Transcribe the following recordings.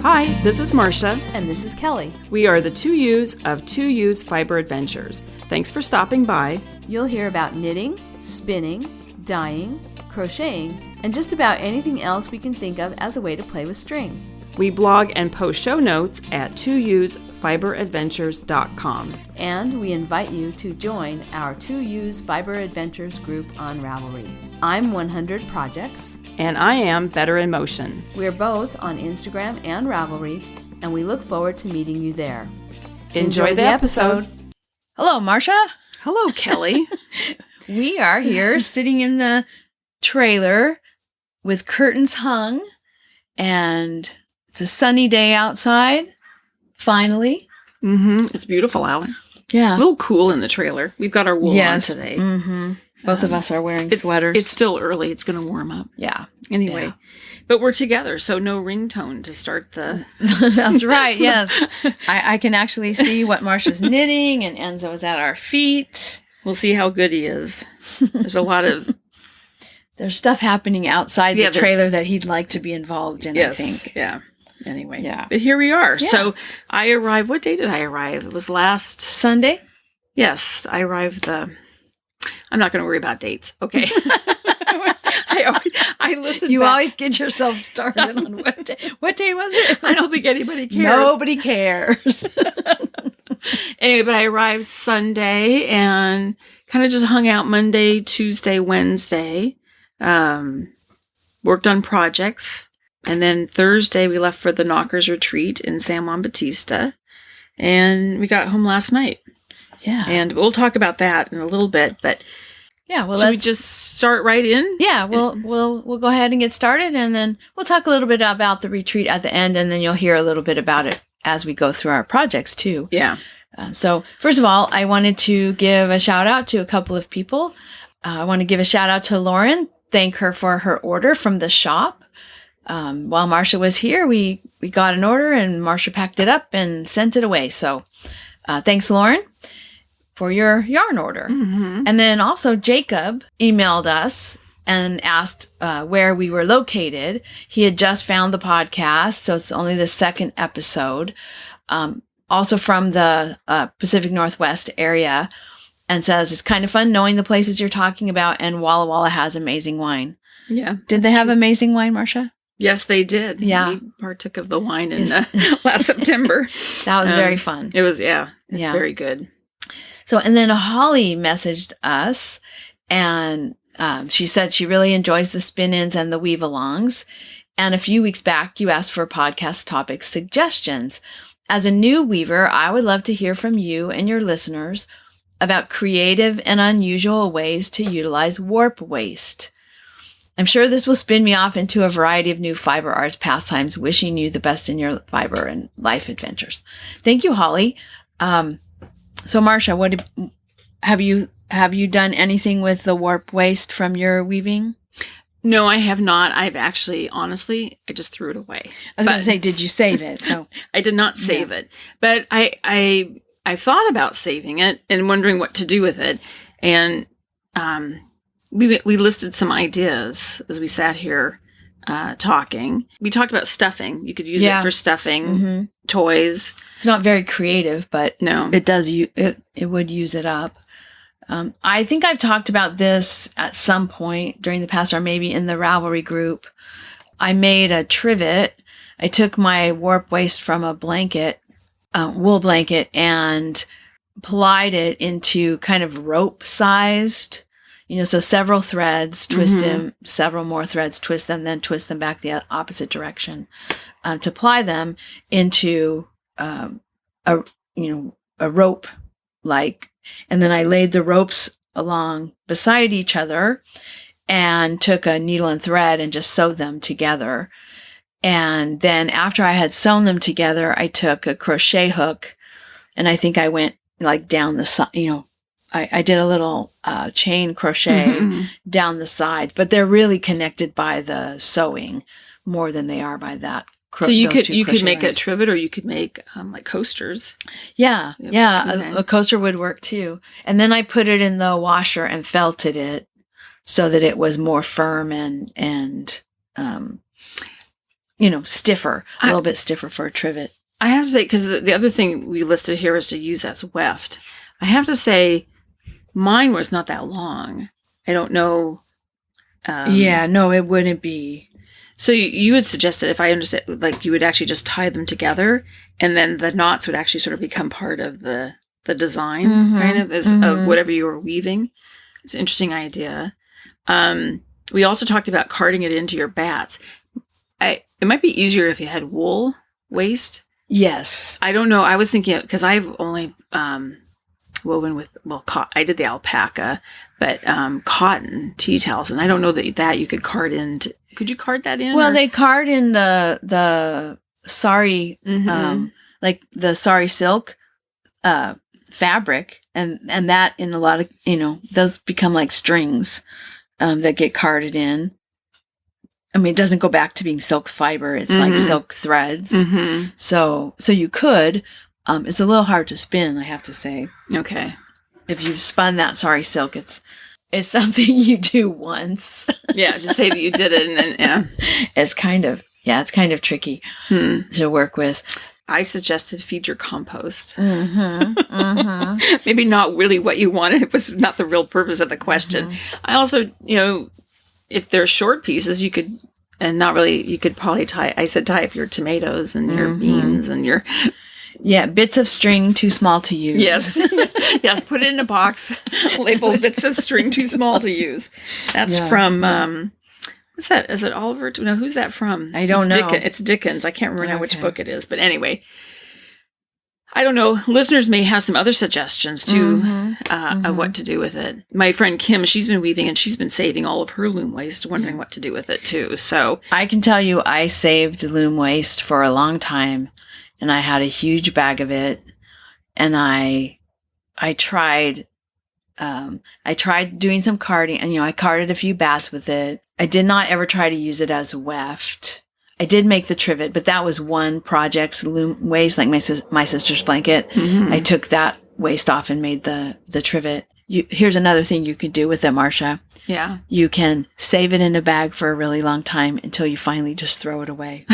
Hi, this is Marcia. And this is Kelly. We are the 2U's of 2U's Fiber Adventures. Thanks for stopping by. You'll hear about knitting, spinning, dyeing, crocheting, and just about anything else we can think of as a way to play with string. We blog and post show notes at 2usfiberadventures.com. And we invite you to join our 2U's Fiber Adventures group on Ravelry. I'm 100 Projects. And I am Better in Motion. We're both on Instagram and Ravelry, and we look forward to meeting you there. Enjoy the episode. Hello, Marcia. Hello, Kelly. We are here sitting in the trailer with curtains hung, and it's a sunny day outside, finally. It's beautiful out. Yeah. A little cool in the trailer. We've got our wool on today. Both of us are wearing sweaters. It's still early. It's going to warm up. Yeah. Anyway, but we're together, so no ringtone to start the... That's right, yes. I can actually see what Marcia's knitting, and Enzo is at our feet. We'll see how good he is. There's a lot of... There's stuff happening outside the trailer that he'd like to be involved in, yes, I think. Yeah. Anyway. Yeah. But here we are. Yeah. So I arrived... What day did I arrive? It was last... Sunday? Yes. I arrived I'm not going to worry about dates. Okay. I listened You back. always get yourself started on what day. What day was it? I don't think anybody cares. Nobody cares. Anyway, but I arrived Sunday and kind of just hung out Monday, Tuesday, Wednesday. Worked on projects. And then Thursday we left for the Knockers retreat in San Juan Bautista. And we got home last night. Yeah. And we'll talk about that in a little bit, but yeah, well, should we just start right in? Yeah, we'll go ahead and get started, and then we'll talk a little bit about the retreat at the end, and then you'll hear a little bit about it as we go through our projects too. Yeah. So first of all, I wanted to give a shout out to a couple of people. I want to give a shout out to Lauren. Thank her for her order from the shop. While Marcia was here, we got an order, and Marcia packed it up and sent it away. So thanks, Lauren, for your yarn order. And then also Jacob emailed us and asked where we were located. He had just found the podcast, so it's only the second episode. Also from the Pacific Northwest area, and says it's kind of fun knowing the places you're talking about, and Walla Walla has amazing wine. Yeah. Did they have amazing wine, Marcia? Yes, they did. Yeah. We partook of the wine in last September. That was very fun. It was, it's very good. So, and then Holly messaged us, and she said she really enjoys the spin-ins and the weave-alongs. And a few weeks back, you asked for podcast topic suggestions. As a new weaver, I would love to hear from you and your listeners about creative and unusual ways to utilize warp waste. I'm sure this will spin me off into a variety of new fiber arts pastimes, wishing you the best in your fiber and life adventures. Thank you, Holly. So, Marcia, have you done anything with the warp waste from your weaving? No, I have not. I've actually, honestly, I just threw it away. I was going to say, did you save it? So I did not save it, but I thought about saving it and wondering what to do with it, and we listed some ideas as we sat here talking. We talked about stuffing. You could use it for stuffing toys. It's not very creative, but no, it does. It would use it up. I think I've talked about this at some point during the past, or maybe in the Ravelry group. I made a trivet. I took my warp waste from a blanket, wool blanket, and plied it into kind of rope sized. So several threads, twist them, several more threads, twist them, then twist them back the opposite direction to ply them into a rope like. And then I laid the ropes along beside each other and took a needle and thread and just sewed them together. And then after I had sewn them together, I took a crochet hook, and I think I went like down the side, I did a little chain crochet down the side, but they're really connected by the sewing more than they are by that. So you could make a trivet, or you could make like coasters. Yeah. A coaster would work too. And then I put it in the washer and felted it so that it was more firm and stiffer, a little bit stiffer for a trivet. I have to say, because the other thing we listed here is to use as weft. I have to say, mine was not that long. I don't know. No, it wouldn't be. So you would suggest that if I understand, like you would actually just tie them together, and then the knots would actually sort of become part of the design, kind of, of whatever you were weaving. It's an interesting idea. We also talked about carding it into your bats. It might be easier if you had wool waist. Yes. I don't know. I was thinking, because I've only woven with, I did the alpaca, but cotton tea towels, and I don't know that you could card into. Could you card that in? Well, they card in the sari, like the sari silk fabric, and that in a lot of, those become like strings that get carded in. I mean, it doesn't go back to being silk fiber. It's like silk threads. So you could. It's a little hard to spin, I have to say. Okay. If you've spun that sari silk, it's something you do once. Yeah, just say that you did it, and then it's kind of tricky to work with. I suggested feed your compost. Maybe not really what you wanted. It was not the real purpose of the question. I also, if they're short pieces, you could, and not really, you could probably tie up your tomatoes and your beans and your... Yeah, bits of string too small to use. Yes. Yes, put it in a box, labeled bits of string too small to use. That's from... what's that? Is it Oliver? No, who's that from? I don't know. It's Dickens. I can't remember now which book it is. But anyway, I don't know. Listeners may have some other suggestions, too, of what to do with it. My friend Kim, she's been weaving, and she's been saving all of her loom waste, wondering what to do with it, too. So I can tell you I saved loom waste for a long time, and I had a huge bag of it, and I tried doing some carding, and I carded a few bats with it. I did not ever try to use it as weft. I did make the trivet, but that was one project's loom waste, like my sister's blanket. I took that waste off and made the trivet. Here's another thing you could do with it, Marcia. Yeah. You can save it in a bag for a really long time until you finally just throw it away.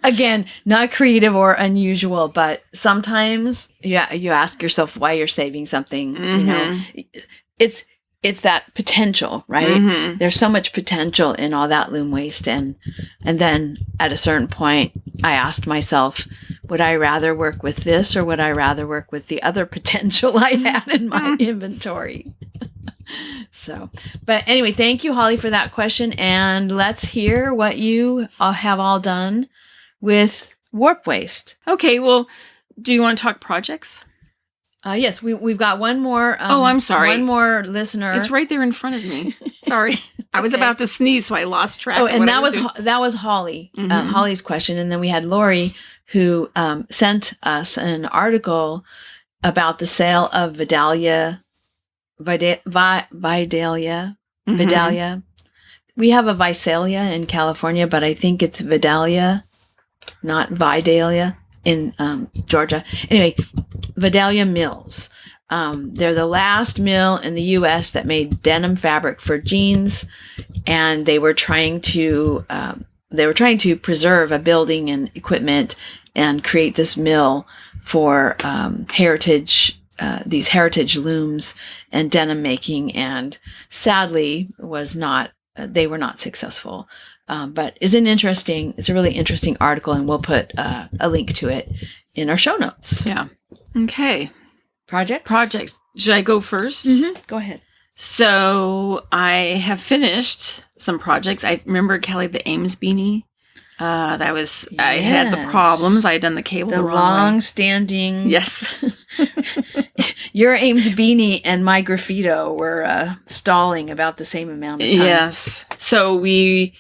Again, not creative or unusual, but sometimes you ask yourself why you're saving something. It's that potential, right? There's so much potential in all that loom waste, and then at a certain point, I asked myself, would I rather work with this, or would I rather work with the other potential I had in my inventory? So, but anyway, thank you, Holly, for that question. And let's hear what you have all done with warp waste. Okay, well, do you want to talk projects? Yes, we've got one more. I'm sorry. One more listener. It's right there in front of me. Sorry. I was about to sneeze, so I lost track. And that was Holly, Holly's question. And then we had Lori, who sent us an article about the sale of Vidalia. Vidalia. We have a Visalia in California, but I think it's Vidalia, not Vidalia in Georgia. Anyway, Vidalia Mills. They're the last mill in the U.S. that made denim fabric for jeans, and they were trying to preserve a building and equipment and create this mill for these heritage looms and denim making, and sadly they were not successful. But it's a really interesting article, and we'll put a link to it in our show notes. Yeah. Okay. Projects. Should I go first? Go ahead. So I have finished some projects. I remember, Kelly, the Ames beanie. I had the problems. I had done the cable the wrong long-standing. Yes. Your Ames beanie and my graffito were stalling about the same amount of time. Yes. So we,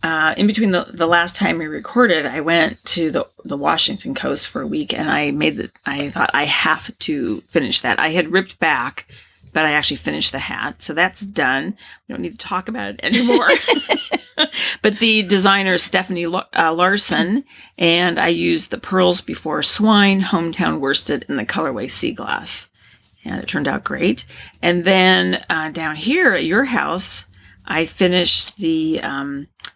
in between the last time we recorded, I went to the Washington coast for a week, and I thought I have to finish that. I had ripped back, but I actually finished the hat. So that's done. We don't need to talk about it anymore. But the designer is Stephanie Larson, and I used the Pearls Before Swine, Hometown Worsted, and the colorway Sea Glass. And it turned out great. And then down here at your house, I finished the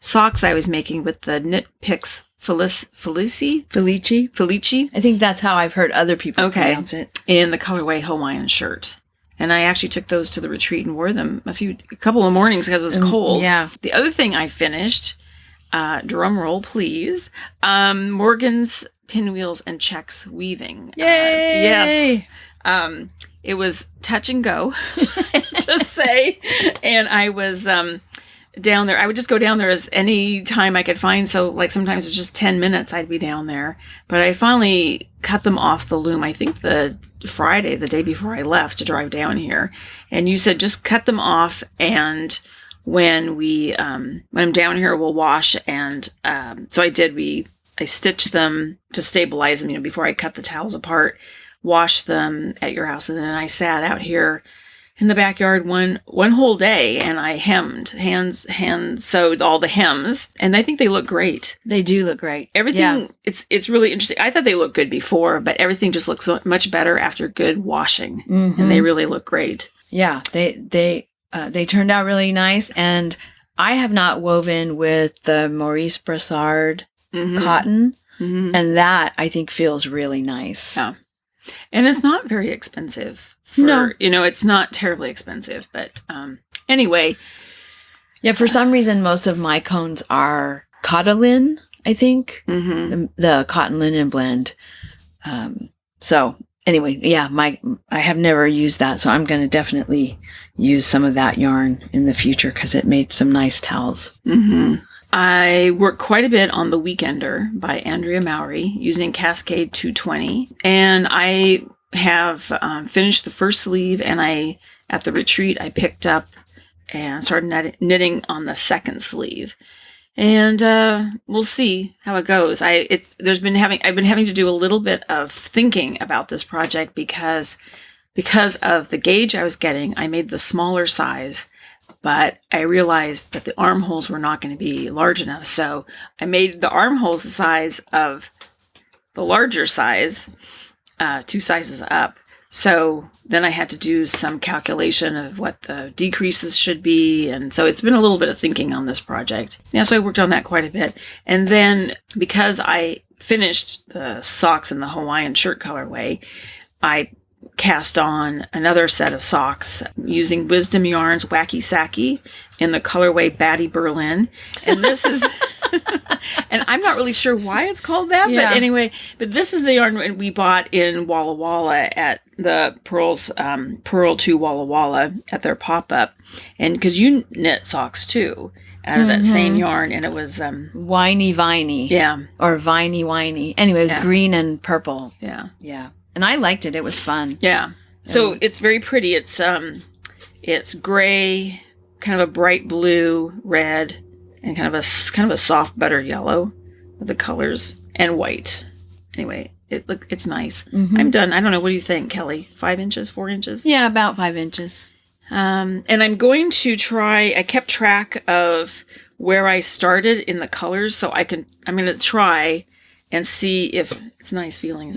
socks I was making with the Knit Picks Felici. Felici. I think that's how I've heard other people pronounce it. In the colorway Hawaiian shirt. And I actually took those to the retreat and wore them a couple of mornings because it was cold. Yeah. The other thing I finished, drum roll please, Morgan's Pinwheels and Checks weaving. Yay! Yes. It was touch and go, to say. And I was down there. I would just go down there as any time I could find. So like sometimes it's just 10 minutes I'd be down there. But I finally cut them off the loom, I think the Friday, the day before I left to drive down here. And you said just cut them off, and when I'm down here, we'll wash. And so I did. I stitched them to stabilize them, before I cut the towels apart, washed them at your house. And then I sat out here in the backyard one whole day, and I hand sewed all the hems, and I think they look great. They do look great. Everything, it's really interesting. I thought they looked good before, but everything just looks so much better after good washing, and they really look great. Yeah, they turned out really nice, and I have not woven with the Maurice Brassard cotton, and that I think feels really nice. Yeah, and it's not very expensive. No. It's not terribly expensive, but anyway. Yeah, for some reason, most of my cones are Cottalin, I think, the cotton linen blend. So anyway, yeah, I have never used that, so I'm going to definitely use some of that yarn in the future because it made some nice towels. I worked quite a bit on The Weekender by Andrea Mowry using Cascade 220, and I have finished the first sleeve, and at the retreat I picked up and started knitting on the second sleeve, and we'll see how it goes. I've been having to do a little bit of thinking about this project because of the gauge I was getting. I made the smaller size, but I realized that the armholes were not going to be large enough, so I made the armholes the size of the larger size, 2 sizes up. So then I had to do some calculation of what the decreases should be. And so it's been a little bit of thinking on this project. Yeah, so I worked on that quite a bit. And then because I finished the socks in the Hawaiian shirt colorway, I cast on another set of socks using Wisdom Yarns Wacky Sacky in the colorway Batty Berlin. And this is, and I'm not really sure why it's called that, but anyway, this is the yarn we bought in Walla Walla at the Pearl to Walla Walla at their pop-up. And because you knit socks too out of that same yarn, and it was Winey Viney. Yeah. Or Viney Winey. Anyway, it was green and purple. Yeah. Yeah. And I liked it. It was fun. Yeah. So it's very pretty. It's gray, kind of a bright blue, red, and kind of a soft butter yellow with the colors, and white. Anyway, it's nice. I'm done. I don't know. What do you think, Kelly? 5 inches, 4 inches? Yeah, about 5 inches. And I'm going to try. I kept track of where I started in the colors, so I'm going to try and see if it's nice feeling.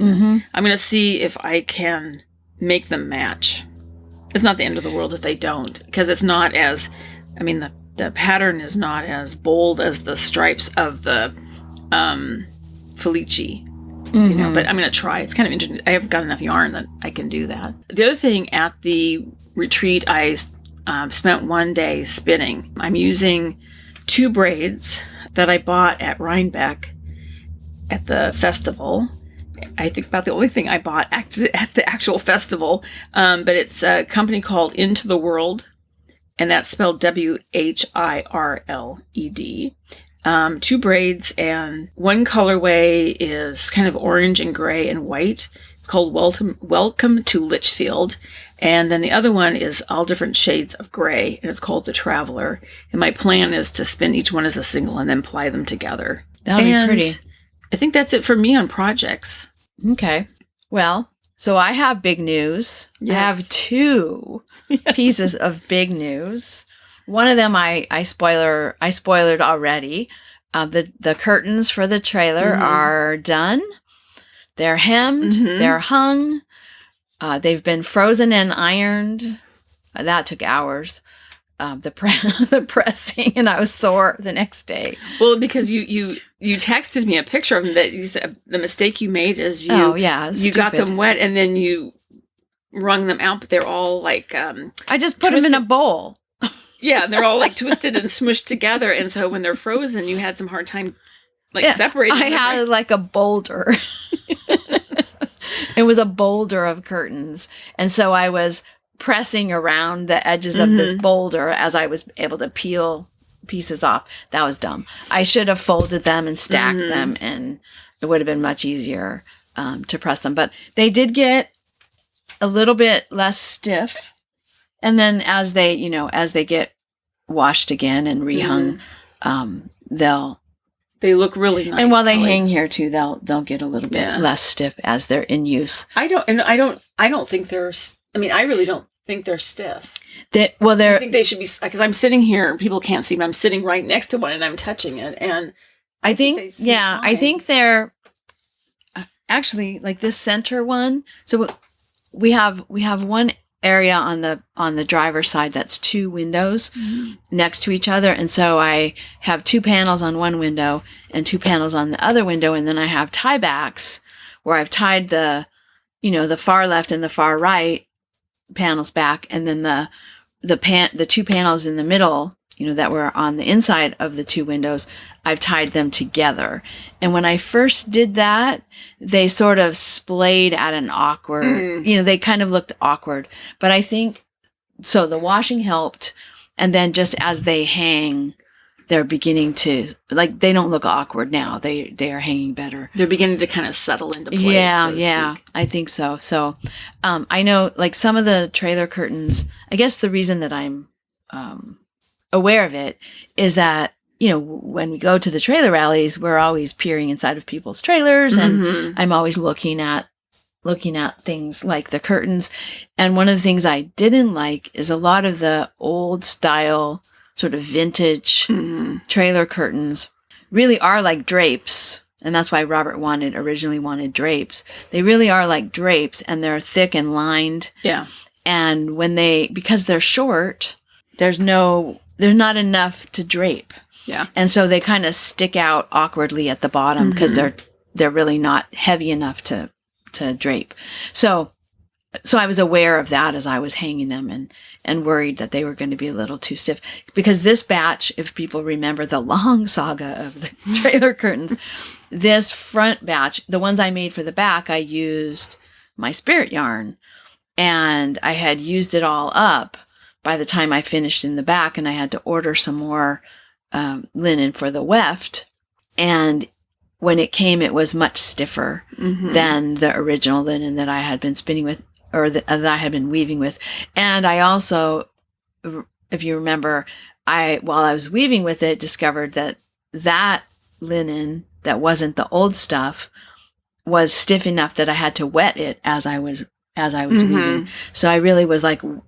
I'm going to see if I can make them match. It's not the end of the world if they don't, because it's not as, the pattern is not as bold as the stripes of the Felici, but I'm going to try. It's kind of interesting. I have got enough yarn that I can do that. The other thing, at the retreat, I spent one day spinning. I'm using 2 braids that I bought at Rhinebeck at the festival. I think about the only thing I bought at the actual festival, but it's a company called Into the World, and that's spelled WHIRLED. 2 braids, and one colorway is kind of orange and gray and white. It's called Welcome to Litchfield. And then the other one is all different shades of gray, and it's called The Traveler. And my plan is to spin each one as a single and then ply them together. That'll be pretty. I think that's it for me on projects. Okay. Well, so I have big news. Yes. I have 2 pieces of big news. One of them I spoilered already. The curtains for the trailer are done. They're hemmed. They're hung. They've been frozen and ironed. That took hours. the pressing, and I was sore the next day. Well, because you texted me a picture of them that you said the mistake you made is you you got them wet and then you wrung them out, but they're all like I just put them in a bowl. Yeah, and they're all like twisted and smushed together, and so when they're frozen, you had some hard time separating. I had like a boulder. It was a boulder of curtains, and so I was pressing around the edges of this boulder as I was able to peel pieces off. That was dumb. I should have folded them and stacked them, and it would have been much easier to press them. But they did get a little bit less stiff. And then as they get washed again and rehung, they look really nice. And while they hang here too, they'll get a little bit less stiff as they're in use. I don't think they're. I mean, I really don't think they're stiff. I think they should be, because I'm sitting here. People can't see, but I'm sitting right next to one and I'm touching it, and I think they're actually like this center one. So we have one area on the driver's side that's two windows next to each other, and so I have two panels on one window and two panels on the other window, and then I have tie backs where I've tied the far left and the far right panels back, and then the two panels in the middle, that were on the inside of the two windows, I've tied them together. And when I first did that, they sort of splayed at an awkward, they kind of looked awkward. But I think, so the washing helped. And then just as they hang, they're beginning to, they don't look awkward now. They are hanging better. They're beginning to kind of settle into place. Yeah, I think so. So I know, some of the trailer curtains, I guess the reason that I'm aware of it is that, when we go to the trailer rallies, we're always peering inside of people's trailers, and I'm always looking at things like the curtains. And one of the things I didn't like is a lot of the old style sort of vintage trailer curtains really are like drapes. And that's why Robert originally wanted drapes. They really are like drapes, and they're thick and lined. Yeah. And because they're short, there's not enough to drape. Yeah. And so they kind of stick out awkwardly at the bottom because they're really not heavy enough to drape. So I was aware of that as I was hanging them, and worried that they were going to be a little too stiff, because this batch, if people remember the long saga of the trailer curtains, this front batch, the ones I made for the back, I used my spirit yarn, and I had used it all up by the time I finished in the back, and I had to order some more linen for the weft. And when it came, it was much stiffer than the original linen that I had been spinning with, or that I had been weaving with. And I also, if you remember, while I was weaving with it, discovered that linen that wasn't the old stuff was stiff enough that I had to wet it as I was weaving. So I really was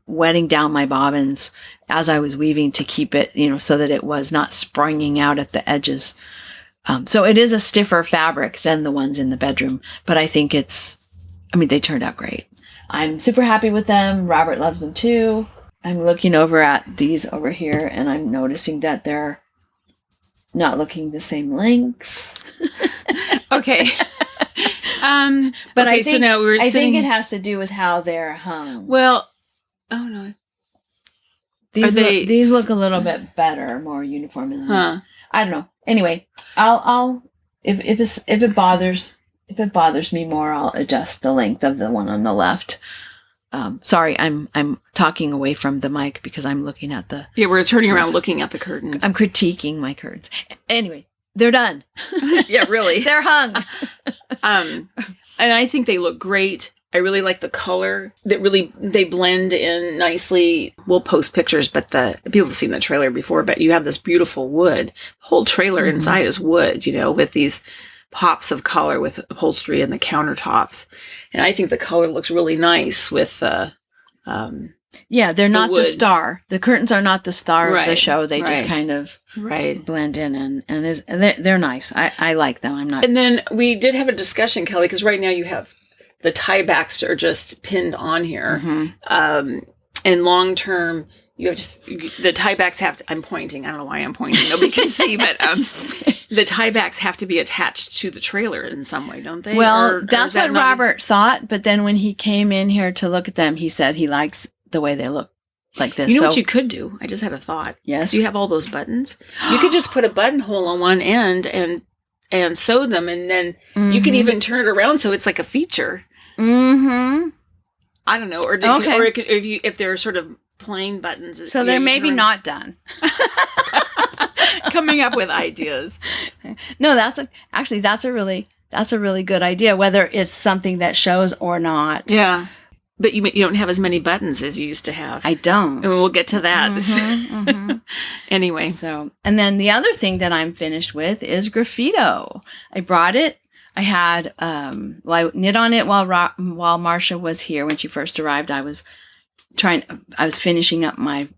wetting down my bobbins as I was weaving to keep it, so that it was not springing out at the edges. So it is a stiffer fabric than the ones in the bedroom, but I think they turned out great. I'm super happy with them. Robert loves them too. I'm looking over at these over here, and I'm noticing that they're not looking the same length. Okay. But I think it has to do with how they're hung. Well, oh no. These look a little bit better, more uniform in them. I don't know. Anyway, I'll if it bothers me more, I'll adjust the length of the one on the left. Sorry, I'm talking away from the mic because I'm looking at the. Yeah, we're turning around looking at the curtains. I'm critiquing my curtains. Anyway, they're done. Yeah, really. They're hung. And I think they look great. I really like the color. They blend in nicely. We'll post pictures, but people have seen the trailer before, but you have this beautiful wood. The whole trailer inside is wood, with these pops of color with upholstery and the countertops. And I think the color looks really nice with they're not the star. The curtains are not the star of the show. They just kind of blend in, and they're nice. I like them. I'm not. And then we did have a discussion, Kelly, because right now you have the tie backs are just pinned on here. And long term, you have to, the tie backs have to, I'm pointing, I don't know why I'm pointing, nobody can see, but the tie backs have to be attached to the trailer in some way, don't they? Well, Or that's is that what not- Robert thought, but then when he came in here to look at them, he said he likes the way they look like this. You know so, what you could do? I just had a thought. yes. You have all those buttons. You could just put a buttonhole on one end and sew them, and then you can even turn it around so it's like a feature. Mm-hmm. I don't know, or Okay. or it could, if they're sort of plain buttons. So you they're know, you maybe turn- not done. coming up with ideas. No, that's a really good idea, whether it's something that shows or not. Yeah, but you don't have as many buttons as you used to have. I don't. And we'll get to that. Mhm, mhm. Anyway, So, and then the other thing that I'm finished with is graffito. I brought it. I had, I knit on it while Marcia was here when she first arrived. I was finishing up my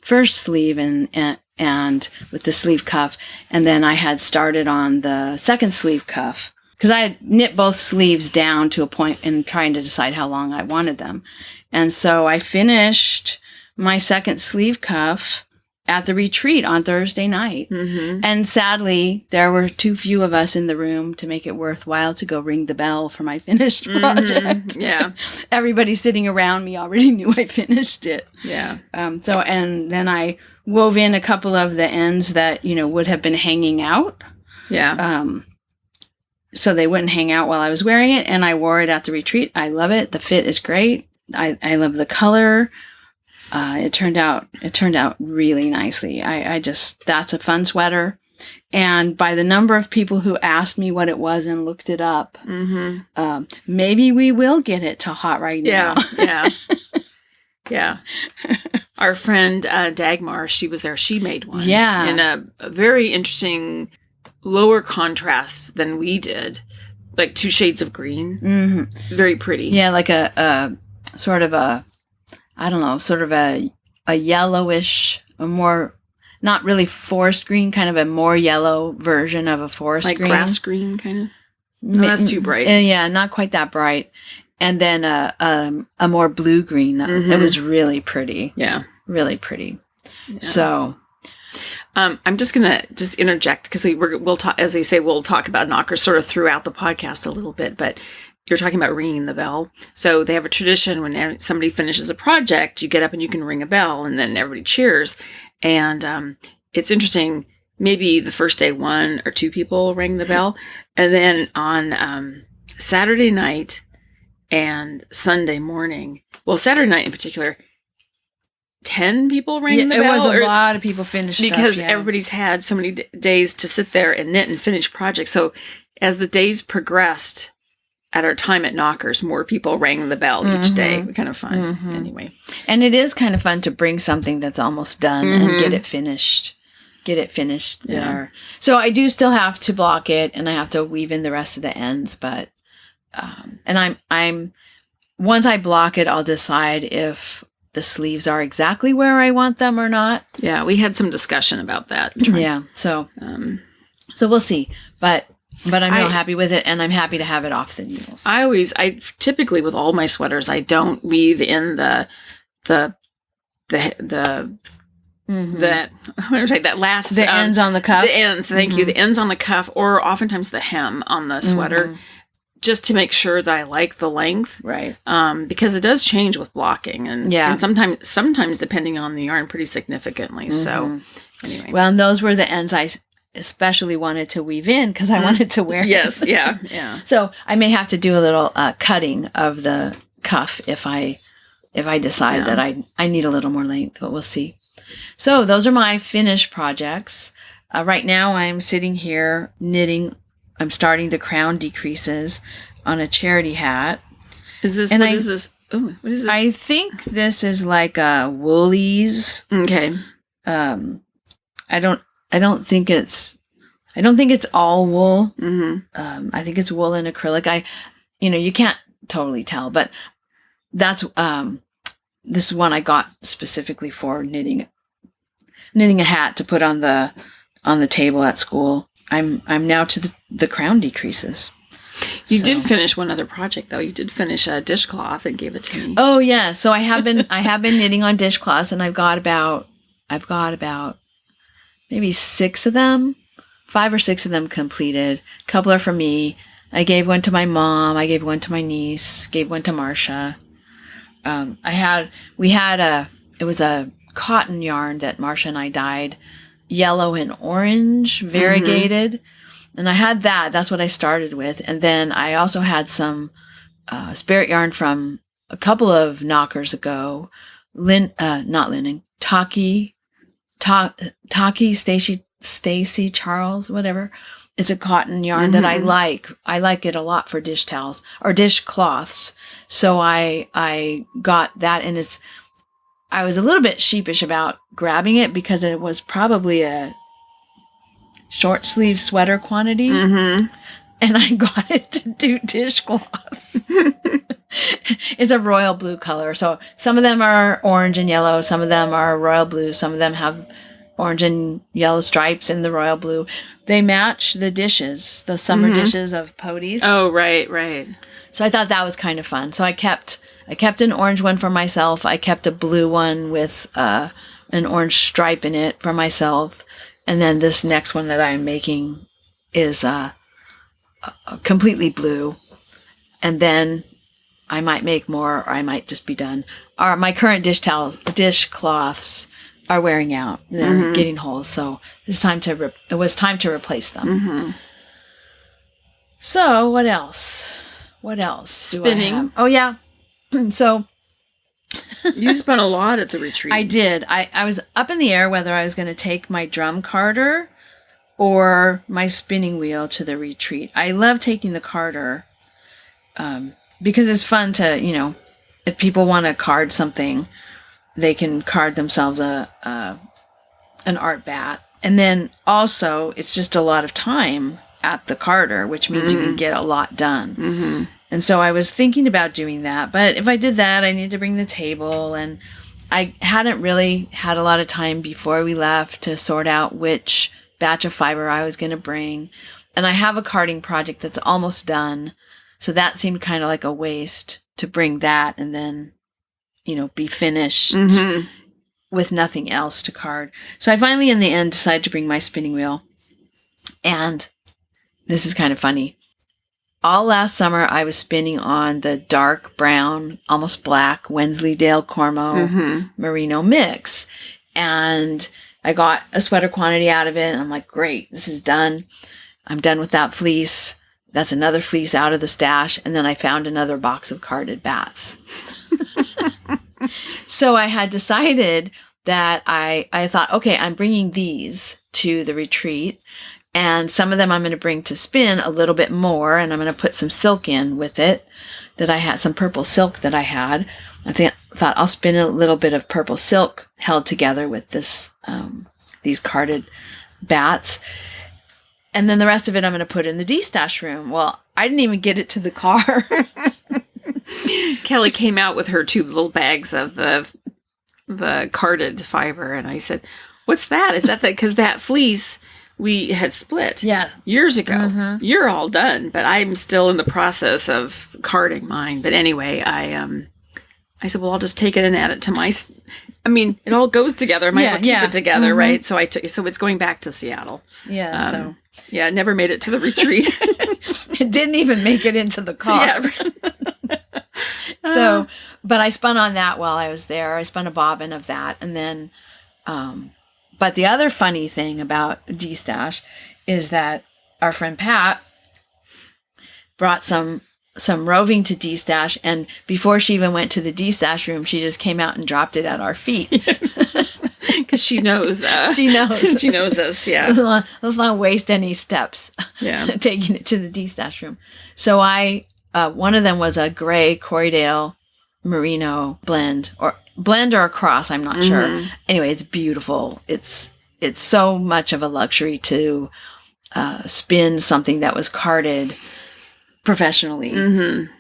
first sleeve and with the sleeve cuff, and then I had started on the second sleeve cuff because I had knit both sleeves down to a point and trying to decide how long I wanted them, and so I finished my second sleeve cuff at the retreat on Thursday night. mm-hmm. And sadly, there were too few of us in the room to make it worthwhile to go ring the bell for my finished project. Yeah, Everybody sitting around me already knew I finished it. yeah, So, and then I wove in a couple of the ends that, would have been hanging out. yeah. So they wouldn't hang out while I was wearing it. And I wore it at the retreat. I love it. The fit is great. I love the color. It turned out really nicely. That's a fun sweater. And by the number of people who asked me what it was and looked it up, Mm-hmm. Maybe we will get it to hot right now. Yeah, yeah. Our friend Dagmar, she was there. She made one. Yeah. in a very interesting, lower contrast than we did, like 2 shades of green. Mm-hmm. Very pretty. Yeah, like a sort of a, I don't know, sort of a yellowish, a more, not really forest green, kind of a more yellow version of a forest like green. grass green, kind of. No, that's too bright. Yeah, not quite that bright. And then a more blue green. It Mhm. was really pretty. Yeah. Really pretty. Yeah. So, I'm just gonna interject because we'll talk, as they say, we'll talk about knockers sort of throughout the podcast a little bit, but you're talking about ringing the bell. So they have a tradition when somebody finishes a project, you get up and you can ring a bell, and then everybody cheers. And it's interesting. Maybe the first day 1 or 2 people rang the bell, and then on Saturday night and Sunday morning. Well, Saturday night in particular, 10 people rang yeah, the it bell. was a or- lot of people finished because stuff, yeah. everybody's had so many days to sit there and knit and finish projects. So as the days progressed at our time at Knockers, more people rang the bell each day. Kind of fun. Mhm. Anyway. And it is kind of fun to bring something that's almost done and Mhm. get it finished. Yeah. There. So I do still have to block it, and I have to weave in the rest of the ends. But and I'm once I block it, I'll decide if the sleeves are exactly where I want them or not. Yeah, we had some discussion about that. Yeah. So we'll see. But I'm real I- happy with it, and I'm happy to have it off the needles. I typically with all my sweaters, I don't weave in the Mhm. that last the ends on the cuff. The ends, thank you. The ends on the cuff, or oftentimes the hem on the sweater, Mhm. just to make sure that I like the length. Right. Because it does change with blocking, and Yeah. and sometimes depending on the yarn, pretty significantly. So anyway, Well, and those were the ends I especially wanted to weave in because I wanted to wear. yes, it. yeah. So I may have to do a little cutting of the cuff if I decide Yeah. that I need a little more length, but we'll see. So those are my finished projects. Right now I'm sitting here knitting. I'm starting the crown decreases on a charity hat. Is this And what is this? Oh, what is this? I think this is like a Woolies. Okay. I don't think it's all wool. Mm-hmm. I think it's wool and acrylic. You can't totally tell, but that's this one I got specifically for knitting a hat to put on the table at school. I'm now to the crown decreases. You So- did finish one other project, though. You did finish a dishcloth and gave it to me. Oh yeah, so I have been knitting on dishcloths, and I've got about maybe 6 of them, 5 or 6 of them completed. A couple are for me. I gave one to my mom. I gave one to my niece. Gave one to Marcia. It was a cotton yarn that Marcia and I dyed yellow and orange, variegated. And I had that. That's what I started with. And then I also had some spirit yarn from a couple of knockers ago. Not linen. Taki, Stacy Charles, whatever. It's a cotton yarn that I like. I like it a lot for dish towels or dishcloths. So I got that, and I was a little bit sheepish about grabbing it because it was probably a short sleeve sweater quantity. Mm-hmm. And I got it to do dishcloths. It's a royal blue color. So some of them are orange and yellow. Some of them are royal blue. Some of them have orange and yellow stripes in the royal blue. They match the dishes, the summer dishes of Pody's. Oh, right, right. So I thought that was kind of fun. So I kept an orange one for myself. I kept a blue one with an orange stripe in it for myself. And then this next one that I'm making is completely blue. And then I might make more, or I might just be done. My current dishcloths are wearing out. They're getting holes. So it was time to replace them. Mm-hmm. So what else? What else? do I Spinning. have? Oh yeah. So You spent a lot at the retreat. I did. I was up in the air whether I was going to take my drum carder or my spinning wheel to the retreat. I love taking the carder because it's fun to, if people want to card something, they can card themselves an art bat. And then also, it's just a lot of time at the carder, which means you can get a lot done. Mm-hmm. And so I was thinking about doing that. But if I did that, I need to bring the table. And I hadn't really had a lot of time before we left to sort out which batch of fiber I was going to bring. And I have a carding project that's almost done. So that seemed kind of like a waste to bring that and then, be finished with nothing else to card. So I finally, in the end, decided to bring my spinning wheel. And this is kind of funny. All last summer, I was spinning on the dark brown, almost black Wensleydale Cormo merino mix. And I got a sweater quantity out of it. And I'm like, great, this is done. I'm done with that fleece. That's another fleece out of the stash. And then I found another box of carded bats. So I had decided that I thought, okay, I'm bringing these to the retreat. And some of them I'm going to bring to spin a little bit more. And I'm going to put some silk in with it that I had, some purple silk that I had. I thought I'll spin a little bit of purple silk held together with these carded bats. And then the rest of it I'm going to put in the D-stash room. Well, I didn't even get it to the car. Kelly came out with her 2 little bags of the carded fiber. And I said, what's that? Is that because that fleece we had split years ago? You're all done, but I'm still in the process of carding mine. But anyway, I said, well, I'll just take it and add it to my... it all goes together. I might as well keep it together, right? So so it's going back to Seattle. Yeah, Yeah, it never made it to the retreat. It didn't even make it into the car. Yeah. But I spun on that while I was there. I spun a bobbin of that. And then, but the other funny thing about D-stash is that our friend Pat brought some roving to D-stash, and before she even went to the D-stash room, she just came out and dropped it at our feet. Because she knows. She knows. She knows us, yeah. Let's not waste any steps taking it to the D-stash room. So one of them was a gray Corriedale merino blend or a cross, I'm not sure. Anyway, it's beautiful. It's so much of a luxury to spin something that was carded professionally.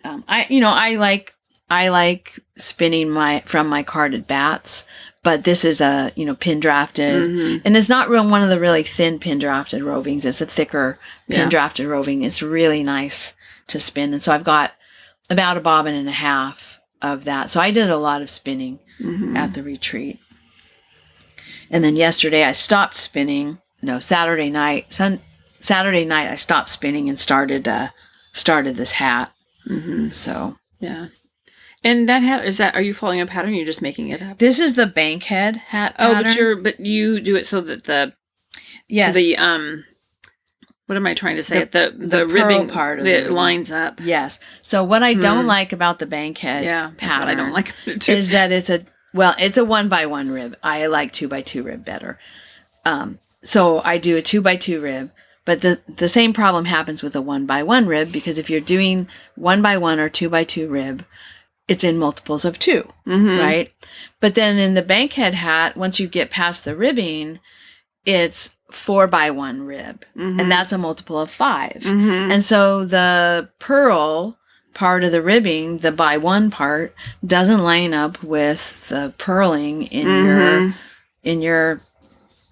I like spinning from my carded bats, but this is a pin drafted, and it's not one of the really thin pin drafted rovings. It's a thicker pin drafted roving. It's really nice to spin. And so I've got about a bobbin and a half of that. So I did a lot of spinning at the retreat. And then yesterday I stopped spinning. No, Saturday night I stopped spinning and started this hat. So yeah. And that hat, are you following a pattern or you're just making it up? this is the Bankhead hat pattern. But you do it so that Yes. what am I trying to say? The The pearl ribbing part of that the ribbon. lines up. Yes. So what I don't like about the Bankhead That's pattern what I don't like about it too. is that it's a 1x1 rib. I like 2x2 rib better. So I do a 2x2 rib, but the same problem happens with a 1x1 rib, because if you're doing 1x1 or 2x2 rib, it's in multiples of 2, right? But then in the Bankhead hat, once you get past the ribbing, it's 4x1 rib, and that's a multiple of 5. And so the pearl part of the ribbing, the by one part, doesn't line up with the purling in your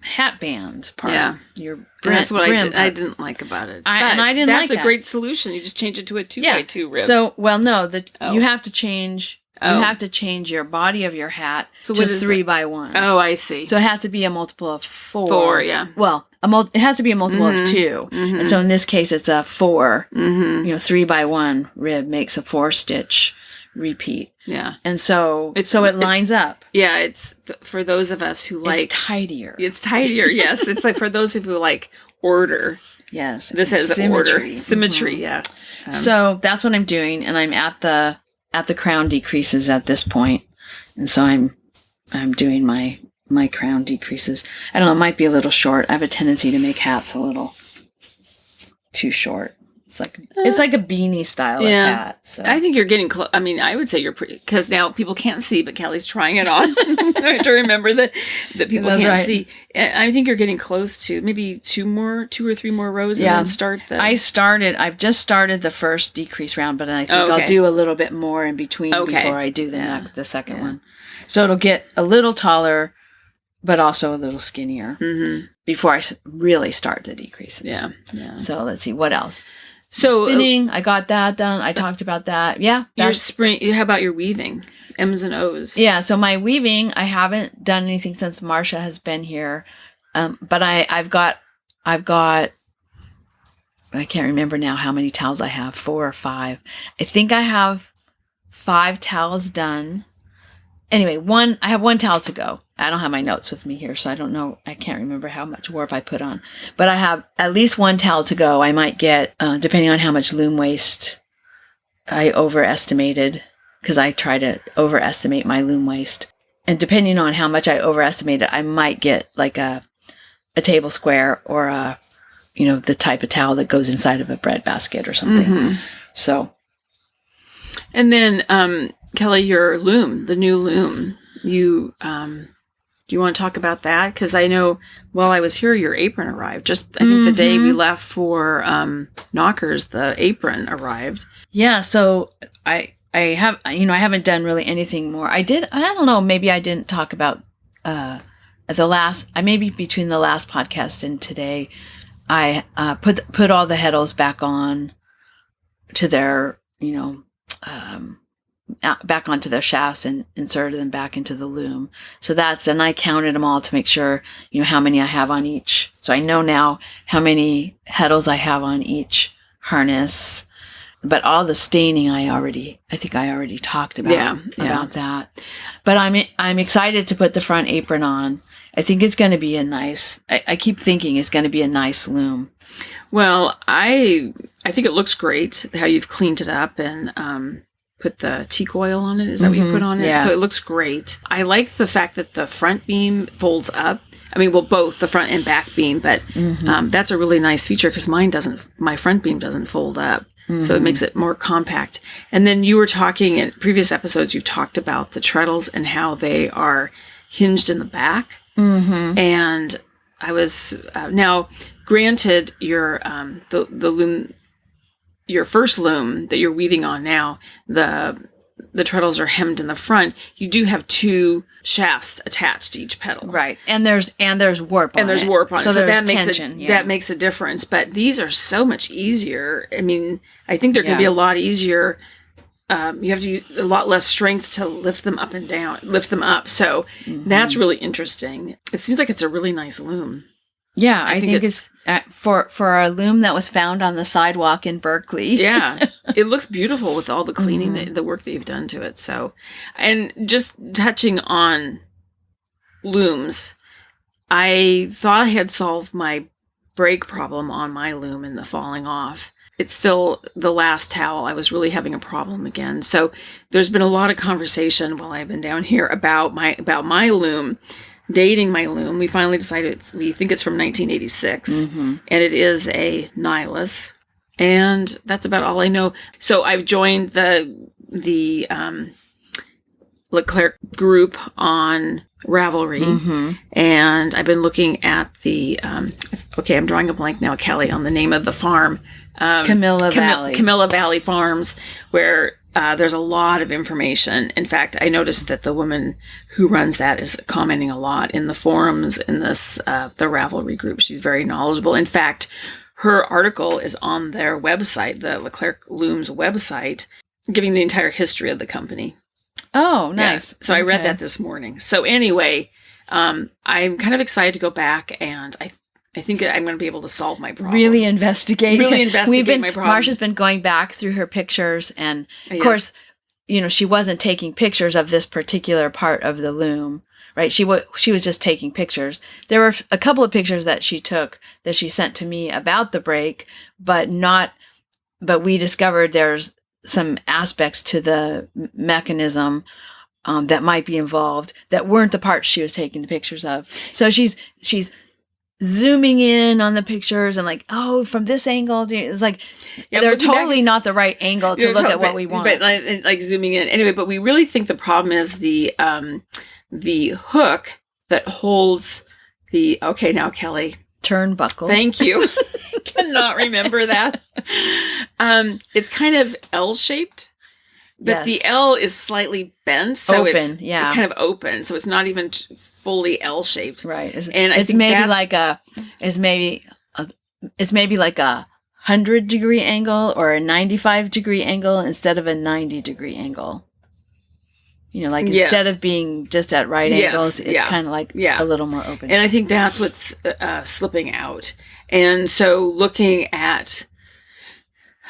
hat band part. Yeah. Your That's what brim I part. didn't like about it. And I didn't like That's a that. great solution. You just change it to a 2x2 rib. So, well, no, Oh. you have to change. Oh. You have to change your body of your hat So to what is 3x1. Oh, I see. So it has to be a multiple of 4. 4, yeah. Well, it has to be a multiple of 2. And so in this case, it's a 4. 3x1 rib makes a 4-stitch repeat. Yeah. And so it lines up. Yeah, it's for those of us who like... It's tidier. It's tidier, yes. It's like for those who like order. Yes. This has Symmetry. Symmetry, yeah. So that's what I'm doing, and I'm at the crown decreases at this point. And so I'm doing my crown decreases. I don't know, it might be a little short. I have a tendency to make hats a little too short. It's like a beanie style of hat. So. I think you're getting close. I mean, I would say you're pretty, because now people can't see, but Kelly's trying it on. I have to remember that people That's can't right. see. I think you're getting close to maybe 2 or 3 more rows and then start the... I've just started the first decrease round, but I think Okay. I'll do a little bit more in between before I do the second one. So it'll get a little taller, but also a little skinnier before I really start the decreases. Yeah. So let's see, what else? So Spinning, I got that done. I talked about that. Yeah. your how about your weaving? M's and O's. Yeah. So my weaving, I haven't done anything since Marcia has been here. But I've got, I can't remember now how many towels I have, 4 or 5. I think I have 5 towels done. Anyway, I have 1 towel to go. I don't have my notes with me here, so I don't know. I can't remember how much warp I put on. But I have at least 1 towel to go. I might get, depending on how much loom waste I overestimated, because I try to overestimate my loom waste. And depending on how much I overestimated, I might get like a table square or the type of towel that goes inside of a bread basket or something. So. And then, Kelly, your loom, the new loom, do you want to talk about that? Because I know while I was here, your apron arrived. Just, I think the day we left for Knockers, the apron arrived. Yeah, so I haven't done really anything more. I don't know, maybe I didn't talk about maybe between the last podcast and today, I put all the heddles back on to their, back onto their shafts and inserted them back into the loom. So and I counted them all to make sure, how many I have on each. So I know now how many heddles I have on each harness. But all the staining, I think I already talked about about that. But I'm excited to put the front apron on. I think it's going to be I keep thinking it's going to be a nice loom. Well, I think it looks great how you've cleaned it up and put the teak oil on it. Is that what you put on it? Yeah. So it looks great. I like the fact that the front beam folds up. I mean, well, both the front and back beam, but that's a really nice feature because my front beam doesn't fold up. So it makes it more compact. And then you were talking in previous episodes, you talked about the treadles and how they are hinged in the back. And I was, now granted your, the loom, your first loom that you're weaving on now, the the treadles are hemmed in the front, you do have 2 shafts attached to each pedal. Right. And there's warp on it. And there's warp on it. So there's that makes tension, that makes a difference. But these are so much easier. I mean, I think they're going to be a lot easier. You have to use a lot less strength to lift them up and down, lift them up. So that's really interesting. It seems like it's a really nice loom. Yeah, I think it's for a loom that was found on the sidewalk in Berkeley. Yeah, it looks beautiful with all the cleaning, the work that you've done to it. So, and just touching on looms, I thought I had solved my break problem on my loom and the falling off. It's still the last towel. I was really having a problem again. So there's been a lot of conversation while I've been down here about my loom, dating my loom. We finally decided we think it's from 1986, and it is a Nihilus, and that's about all I know. So I've joined the Leclerc group on Ravelry, and I've been looking at the okay, I'm drawing a blank now, Kelly, on the name of the farm. Camilla Valley. Camilla Valley Farms, where there's a lot of information. In fact, I noticed that the woman who runs that is commenting a lot in the forums in this the Ravelry group. She's very knowledgeable. In fact, her article is on their website, the Leclerc Looms website, giving the entire history of the company. Oh, nice. Yeah. So I read that this morning. So anyway, I'm kind of excited to go back, and I think I'm going to be able to solve my problem. Really investigate my problem. Marsha's been going back through her pictures, and of course, she wasn't taking pictures of this particular part of the loom, right? She was just taking pictures. There were a couple of pictures that she took that she sent to me about the break, but we discovered there's some aspects to the mechanism that might be involved that weren't the parts she was taking the pictures of. So she's zooming in on the pictures and like, oh, from this angle, it's like they're totally not the right angle to look at what we want. But like zooming in anyway. But we really think the problem is the hook that holds the. Okay, now Kelly, turnbuckle. Thank you. Cannot remember that. It's kind of L-shaped. But the L is slightly bent, so it's kind of open, so it's not even fully L-shaped. Right. It's maybe like a 100-degree angle or a 95-degree angle instead of a 90-degree angle. Instead of being just at right angles, it's kind of like a little more open. And I think that's what's slipping out. And so looking at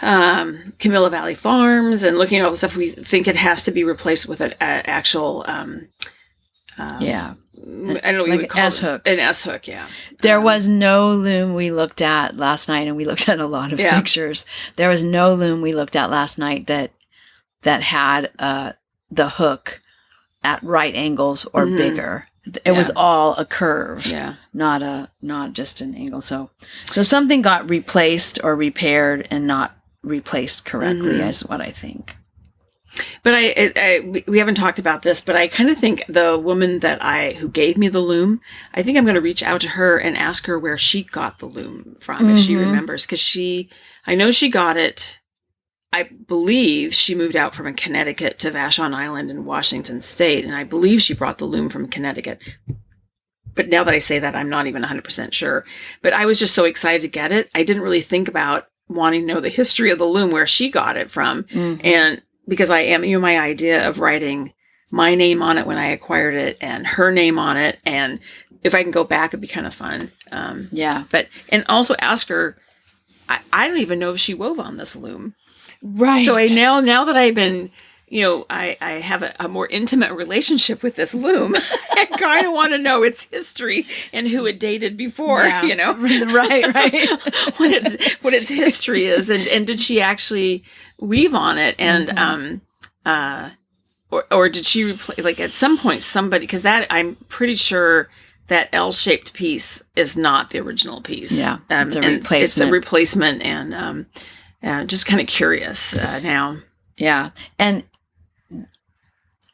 Camilla Valley Farms and looking at all the stuff, we think it has to be replaced with an actual I don't know what you would call S-hook. An S-hook, yeah. There was no loom we looked at last night, and we looked at a lot of pictures. There was no loom we looked at last night that had the hook at right angles or bigger. It was all a curve, not just an angle. So something got replaced or repaired and not replaced correctly, is what I think. But we haven't talked about this, but I kind of think the woman who gave me the loom, I think I'm going to reach out to her and ask her where she got the loom from, if she remembers, because I know she got it. I believe she moved out from Connecticut to Vashon Island in Washington State, and I believe she brought the loom from Connecticut. But now that I say that, I'm not even 100% sure. But I was just so excited to get it. I didn't really think about wanting to know the history of the loom, where she got it from. And because I am, my idea of writing my name on it when I acquired it and her name on it. And if I can go back, it'd be kind of fun. And also ask her, I don't even know if she wove on this loom. Right. So now that I've been, I have a more intimate relationship with this loom, I kind of want to know its history and who it dated before, Right. what its history is. And did she actually weave on it? And, or did she replace, like at some point somebody, because that I'm pretty sure that L-shaped piece is not the original piece. Yeah. It's a replacement. It's a replacement, and just kind of curious now. Yeah. And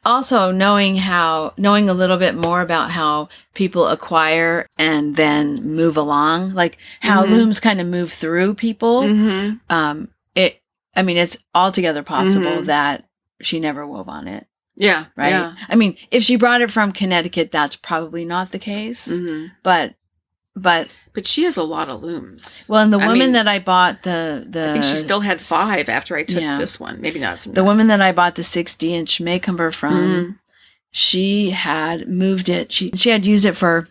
also knowing a little bit more about how people acquire and then move along, like how looms kind of move through people. It's altogether possible that never wove on it. Yeah. Right. Yeah. I mean, if she brought it from Connecticut, that's probably not the case. Mm-hmm. But But she has a lot of looms. well, and the I woman mean, that I bought I think she still had 5 after I took yeah. this one. Maybe not. the woman that I bought the 60-inch Maycomber from, Mhm. she had moved it. She had used it for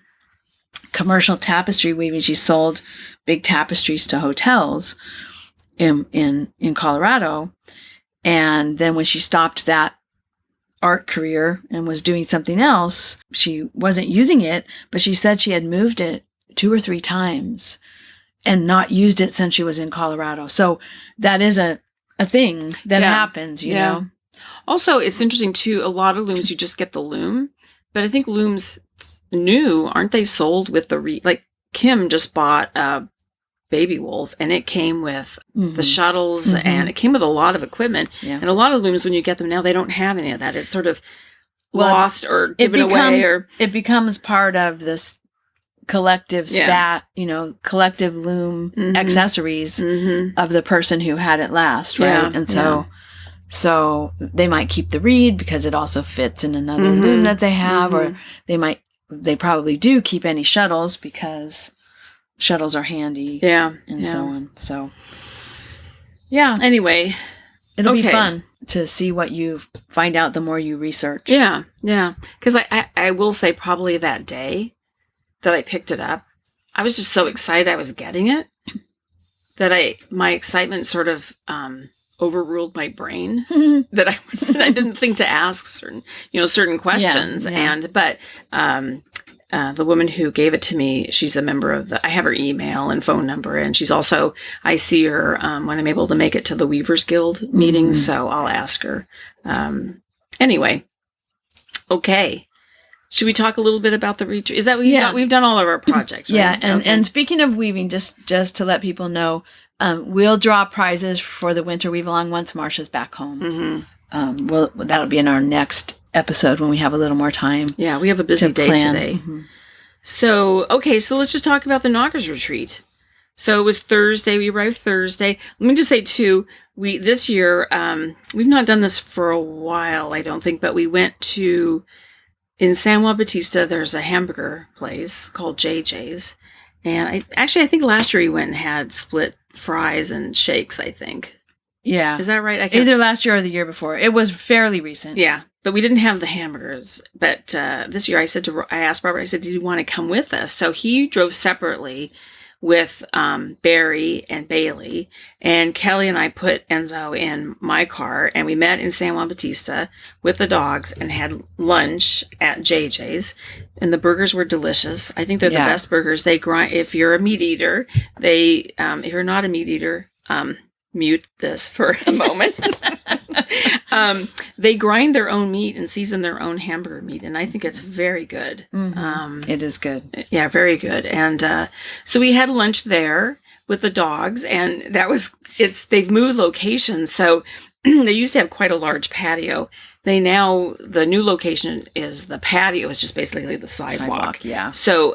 commercial tapestry weaving. She sold big tapestries to hotels in Colorado. And then when she stopped that art career and was doing something else, she wasn't using it, but she said she had moved it 2 or 3 times and not used it since she was in Colorado. So that is a thing that Yeah. happens, you Yeah. know? Also, it's interesting too. A lot of looms, you just get the loom, but I think looms new, aren't they sold with the like Kim just bought a Baby Wolf, and it came with the shuttles, Mhm. and it came with a lot of equipment. Yeah. And a lot of looms, when you get them now, they don't have any of that. It's sort of Well, lost or given away, or it becomes part of this collective Yeah. collective loom Mhm. accessories Mhm. of the person who had it last, right? Yeah, And so they might keep the reed because it also fits in another loom that they have, or they probably do keep any shuttles because shuttles are handy, yeah, and yeah. so on. So yeah, Anyway, it'll be okay. fun to see what you find out the more you research. yeah, yeah. Because I will say probably that day that I picked it up, I was just so excited I was getting it that my excitement sort of overruled my brain that I didn't think to ask certain questions. Yeah. But the woman who gave it to me, she's a member of I have her email and phone number, and she's also, I see her when I'm able to make it to the Weavers Guild meetings, so I'll ask her. Anyway, okay. Should we talk a little bit about the retreat? Is that what we've done all of our projects, right? Yeah, and, Okay. and speaking of weaving, just to let people know, we'll draw prizes for the Winter Weave Along once Marsha's back home. Mhm. That'll be in our next episode when we have a little more time. Yeah, we have a busy to day plan. today. Mhm. So let's just talk about the Knockers retreat. So it was Thursday. We arrived Thursday. Let me just say too, this year, we've not done this for a while, I don't think, but we went in San Juan Bautista, there's a hamburger place called JJ's. And I think last year we went and had split fries and shakes, I think. Yeah. Is that right? Either last year or the year before. It was fairly recent. Yeah, but we didn't have the hamburgers. But this year I asked Robert, I said, "Did you want to come with us?" So he drove separately with Barry and Bailey, and Kelly and I put Enzo in my car, and we met in San Juan Bautista with the dogs and had lunch at JJ's, and the burgers were delicious. I think they're the best burgers. They grind. If you're a meat eater, if you're not a meat eater, mute this for a moment. They grind their own meat and season their own hamburger meat, and I think it's very good. It is good. Yeah, very good. And so we had lunch there with the dogs, and they've moved locations. So they used to have quite a large patio. The new location is the patio is just basically the sidewalk. Yeah. So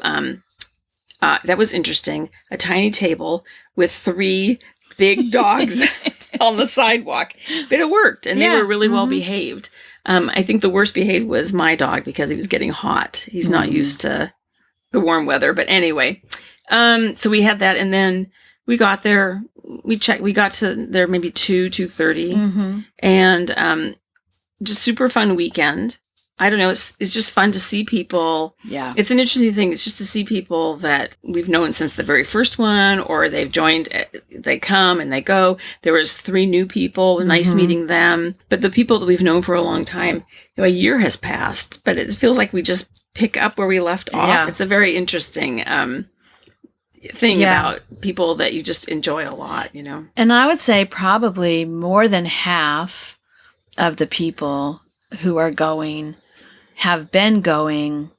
that was interesting. A tiny table with 3 big dogs on the sidewalk, but it worked, and they were really well behaved. I think the worst behaved was my dog because he was getting hot. He's not used to the warm weather, but anyway. So we had that, and then we got there. We got to there maybe 2:30, and just super fun weekend. I don't know. It's just fun to see people. Yeah. It's an interesting thing. It's just to see people that we've known since the very first one, or they've joined, they come and they go. There was 3 new people. Nice meeting them. But the people that we've known for a long time, a year has passed, but it feels like we just pick up where we left off. Yeah. It's a very interesting thing about people that you just enjoy a lot, And I would say probably more than half of the people who are going have been going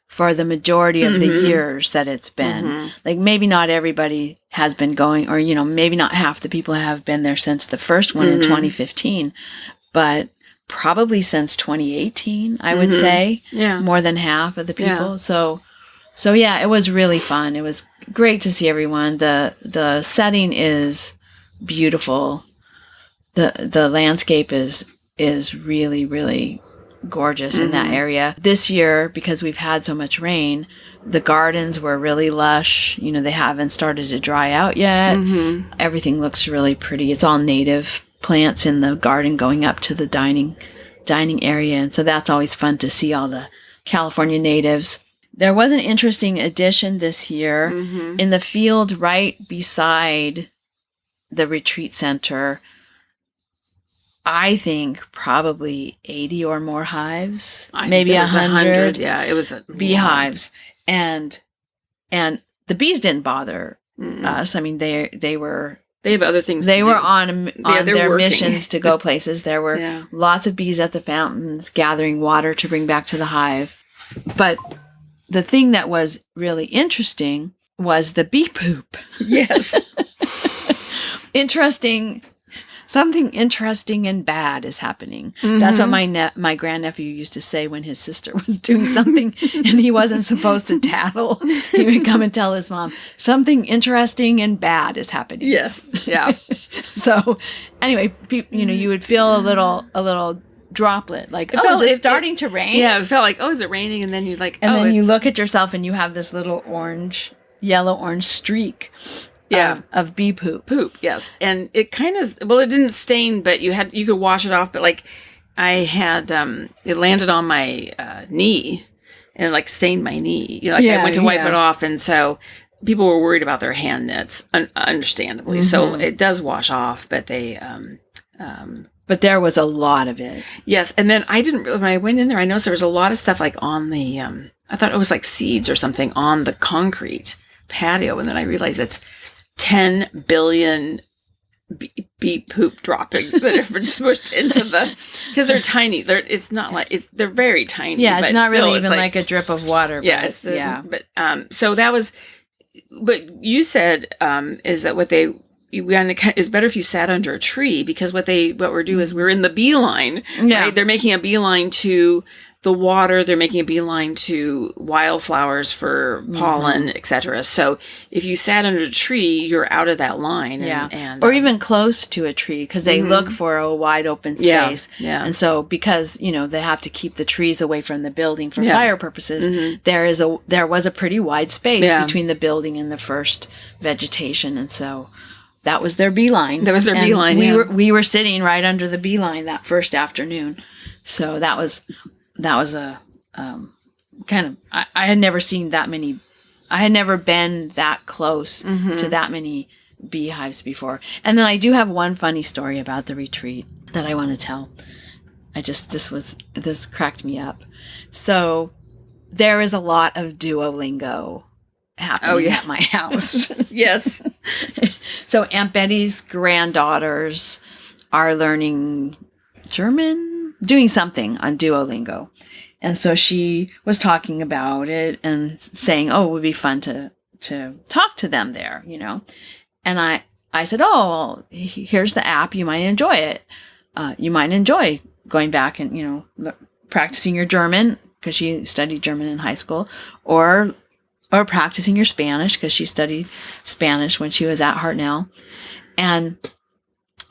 for the majority of the years that it's been. Like maybe not everybody has been going, or, maybe not half the people have been there since the first one in 2015, but probably since 2018, I would say. Yeah. More than half of the people. Yeah. So yeah, it was really fun. It was great to see everyone. The setting is beautiful. The landscape is is really, really gorgeous in that area. This year, because we've had so much rain, the gardens were really lush. You know, they haven't started to dry out yet. Everything looks really pretty. It's all native plants in the garden going up to the dining area. And so that's always fun to see all the California natives. There was an interesting addition this year in the field right beside the retreat center. I think probably 80 or more hives, maybe 100. Yeah, it was a beehives, and the bees didn't bother us. I mean, they have other things. They to were do. on their working. missions to go places. There were lots of bees at the fountains gathering water to bring back to the hive. But the thing that was really interesting was the bee poop. Yes. Something interesting and bad is happening. That's what my grandnephew used to say when his sister was doing something and he wasn't supposed to tattle. He would come and tell his mom, something interesting and bad is happening. Yes. Yeah. So anyway, you would feel a little droplet, like, is it starting to rain? Yeah, it felt like, is it raining? And then you then you look at yourself and you have this little yellow-orange streak. Of bee poop. Yes. And it kind of, it didn't stain, but you could wash it off. But like I had, it landed on my knee and like stained my knee. I went to wipe it off. And so people were worried about their hand nets, understandably. So it does wash off, but but there was a lot of it. Yes. And then when I went in there, I noticed there was a lot of stuff like on the, I thought it was like seeds or something on the concrete patio. And then I realized it's 10 billion bee poop droppings that have been smushed into because they're tiny. They're very tiny. Yeah, it's not really even like a drip of water. Yeah, so that was. But you said is that it's better if you sat under a tree, because what we're doing is we're in the beeline. Yeah, right? They're making a beeline to the water. They're making a beeline to wildflowers for pollen, etc. So if you sat under a tree, you're out of that line. Or even close to a tree, because they look for a wide open space. Yeah. And so because they have to keep the trees away from the building for fire purposes, there was a pretty wide space between the building and the first vegetation, and so that was their beeline. That was their beeline. We were sitting right under the beeline that first afternoon, so that was a kind of, I had never seen that many, I had never been that close to that many beehives before. And then I do have one funny story about the retreat that I want to tell. This cracked me up. So there is a lot of Duolingo happening at my house. Yes. So Aunt Betty's granddaughters are learning German, doing something on Duolingo. And so she was talking about it and saying, it would be fun to talk to them there, And I said, here's the app. You might enjoy it. You might enjoy going back and, practicing your German, because she studied German in high school, or practicing your Spanish, because she studied Spanish when she was at Hartnell. And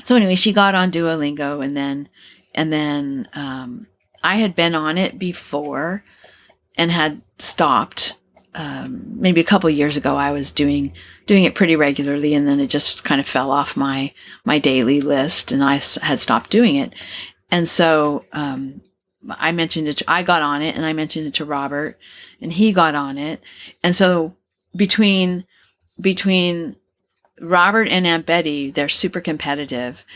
so anyway, she got on Duolingo, and then I had been on it before and had stopped. Maybe a couple years ago, I was doing it pretty regularly, and then it just kind of fell off my daily list, and I had stopped doing it. And so I mentioned it. I got on it, and I mentioned it to Robert, and he got on it. And so between Robert and Aunt Betty, they're super competitive,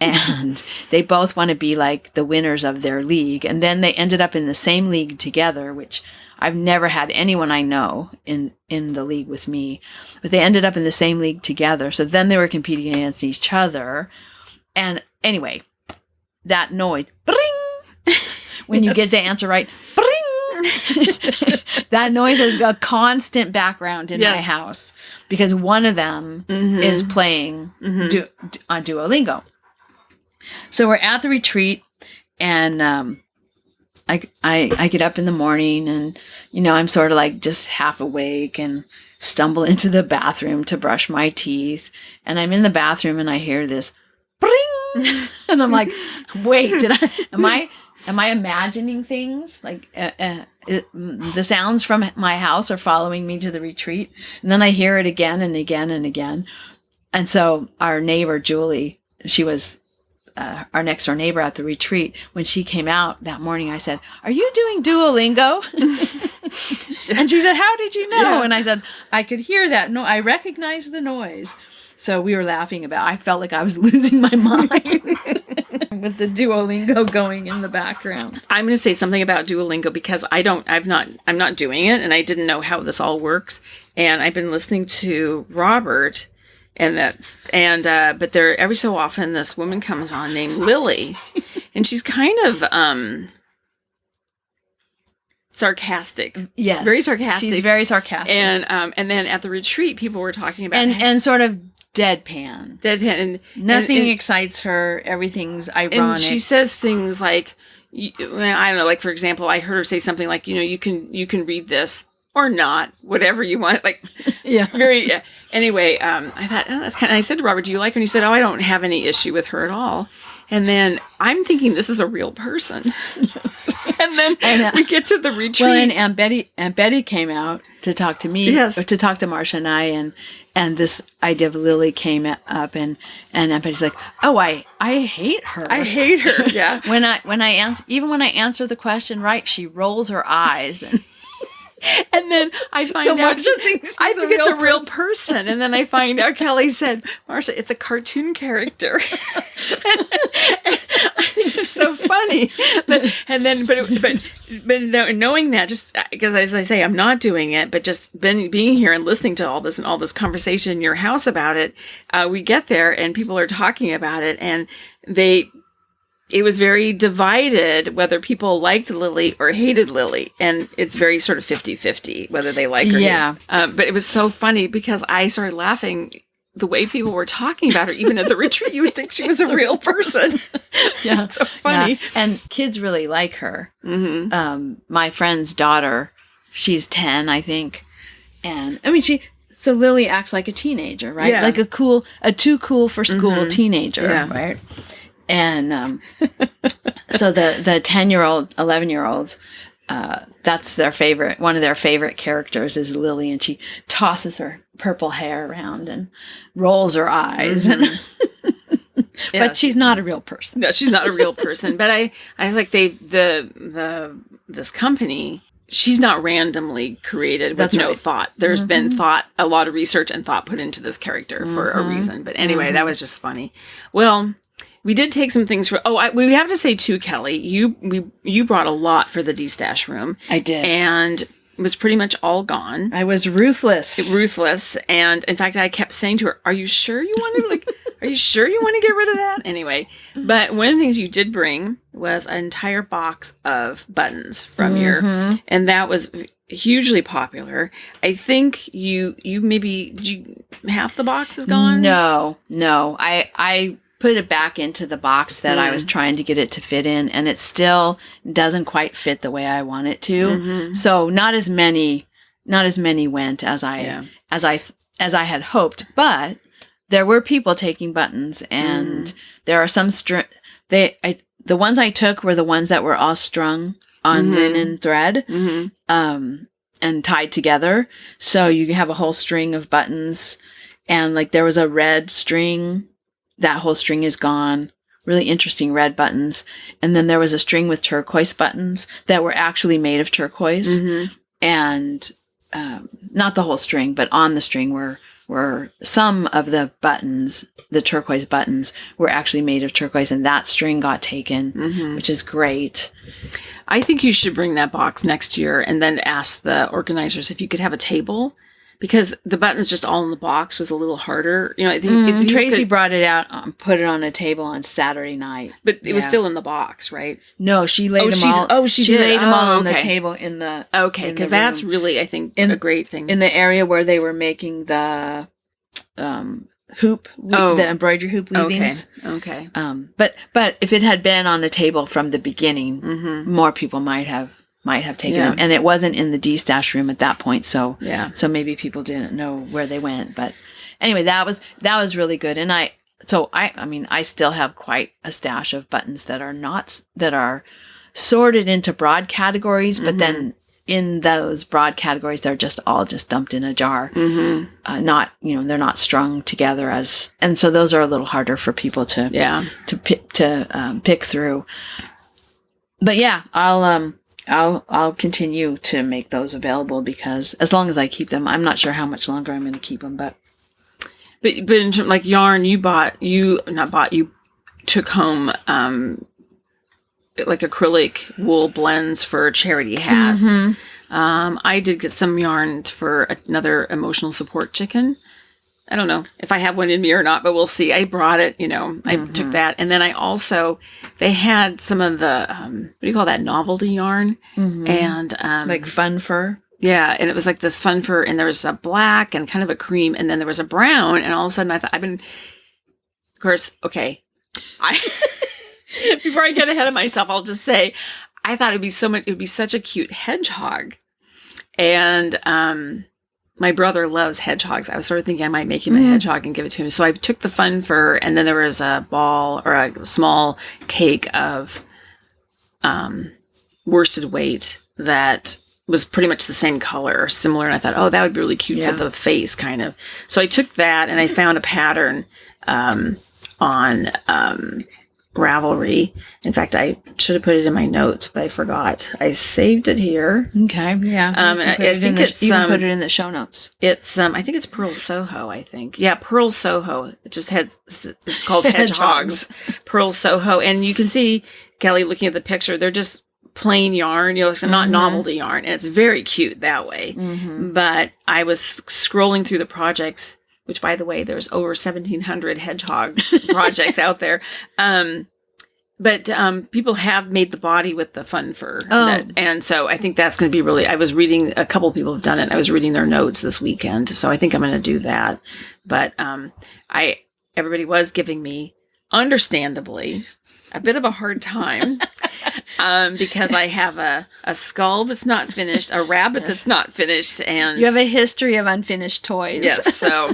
and they both want to be like the winners of their league. And then they ended up in the same league together, which I've never had anyone I know in the league with me, but they ended up in the same league together. So then they were competing against each other. And anyway, that noise, bring, when you get the answer right, bring, that noise is a constant background in my house, because one of them is playing on Duolingo. So we're at the retreat, and I get up in the morning, and I'm sort of like just half awake, and stumble into the bathroom to brush my teeth. And I'm in the bathroom, and I hear this bring. And I'm like, wait, am I imagining things? Like the sounds from my house are following me to the retreat. And then I hear it again and again and again. And so our neighbor, Julie, she was our next door neighbor at the retreat. When she came out that morning, I said, "Are you doing Duolingo?" And she said, "How did you know?" Yeah. And I said, "I could hear that. No, I recognized the noise." So we were laughing about, I felt like I was losing my mind with the Duolingo going in the background. I'm going to say something about Duolingo because I'm not doing it, and I didn't know how this all works. And I've been listening to Robert, but there every so often this woman comes on named Lily, and she's kind of sarcastic. Yes. Very sarcastic. She's very sarcastic. And then at the retreat, people were talking about and sort of deadpan. Deadpan. Nothing and excites her. Everything's ironic. and she says things like, I don't know, like for example, I heard her say something like, you can read this or not, whatever you want. Like, yeah. very. Anyway, I thought, oh, that's kind of. I said to Robert, "Do you like her?" And he said, "Oh, I don't have any issue with her at all." And then I'm thinking this is a real person. And then we get to the retreat. Well, and Aunt Betty came out to talk to me, Yes. or to talk to Marcia and I, and this idea of Lily came up, and Aunt Betty's like, "Oh, I hate her. I hate her." Yeah. when I answer the question right, she rolls her eyes. And then I find So out Marcia thinks I she's think a it's a real real person. And then I find out Kelly said, "Marcia, it's a cartoon character." And I think it's so funny. But knowing that, just because as I say, I'm not doing it, but just being here and listening to all this conversation in your house about it, we get there and people are talking about it, and it was very divided whether people liked Lily or hated Lily. And it's very sort of 50-50 whether they like her. Yeah. But it was so funny because I started laughing the way people were talking about her. Even at the retreat, you would think she was a real person. Yeah. It's so funny. Yeah. And kids really like her. Mm-hmm. My friend's daughter, she's 10, I think. And I mean, so Lily acts like a teenager, right? Yeah. Like a too cool for school teenager, Yeah. right? And so the 10-year-old, 11-year-olds, that's their favorite. One of their favorite characters is Lily, and she tosses her purple hair around and rolls her eyes. Yeah. But she's not a real person. No, she's not a real person. But I like this company. She's not randomly created with That's no right. thought. There's been thought, a lot of research and thought put into this character for a reason. But anyway, that was just funny. Well, we did take some things for. We have to say too, Kelly, you brought a lot for the D-Stash room. I did. And it was pretty much all gone. I was ruthless. Ruthless. And in fact, I kept saying to her, "Are you sure you want to are you sure you want to get rid of that?" Anyway, but one of the things you did bring was an entire box of buttons from your, and that was hugely popular. I think half the box is gone. No. I put it back into the box that I was trying to get it to fit in, and it still doesn't quite fit the way I want it to. So not as many went as I had hoped, but there were people taking buttons, and there are some the ones I took were the ones that were all strung on linen thread, and tied together. So you have a whole string of buttons, and like there was a red string. That whole string is gone. Really interesting red buttons. And then there was a string with turquoise buttons that were actually made of turquoise. And not the whole string, but on the string were some of the buttons, the turquoise buttons, were actually made of turquoise. And that string got taken, which is great. I think you should bring that box next year and then ask the organizers if you could have a table. Because the buttons just all in the box was a little harder. I think if Tracy brought it out, put it on a table on Saturday night. But it was still in the box, right? No, she laid them all. Oh, she did. Laid them all on the Okay. table in the. Okay, because that's really, I think, a great thing. In the area where they were making the hoop, the embroidery hoop weavings. Okay. But if it had been on the table from the beginning, more people might have taken them, and it wasn't in the D-Stash room at that point, so maybe people didn't know where they went. But anyway, that was really good, and so I mean, I still have quite a stash of buttons that are sorted into broad categories, but then in those broad categories, they're all dumped in a jar. Not, they're not strung together and so those are a little harder for people to pick through. But yeah, I'll continue to make those available because as long as I keep them, I'm not sure how much longer I'm going to keep them, but in terms like yarn, you took home like acrylic wool blends for charity hats. I did get some yarn for another emotional support chicken. I don't know if I have one in me or not, but we'll see. I brought it, I took that. And then they had some of the, what do you call that, novelty yarn? And like fun fur. Yeah, and it was like this fun fur, and there was a black and kind of a cream, and then there was a brown, and all of a sudden I thought, of course, okay. Before I get ahead of myself, I'll just say, I thought it would be such a cute hedgehog. And my brother loves hedgehogs. I was sort of thinking I might make him a hedgehog and give it to him. So I took the fun fur, and then there was a ball or a small cake of worsted weight that was pretty much the same color or similar. And I thought, oh, that would be really cute for the face kind of. So I took that and I found a pattern on Ravelry. In fact, I should have put it in my notes, but I forgot. I saved it here. Okay. Yeah. And I think you can put it in the show notes. It's I think it's Pearl Soho, I think. Yeah, Pearl Soho. It just it's called Hedgehogs. Pearl Soho. And you can see, Kelly, looking at the picture, they're just plain yarn, it's not novelty yarn, and it's very cute that way. But I was scrolling through the projects, which, by the way, there's over 1,700 hedgehog projects out there. But people have made the body with the fun fur. And so I think that's going to be really, I was reading, a couple of people have done it. I was reading their notes this weekend. So I think I'm going to do that. But everybody was giving me, understandably, a bit of a hard time because I have a skull that's not finished, a rabbit that's not finished, and you have a history of unfinished toys. Yes. So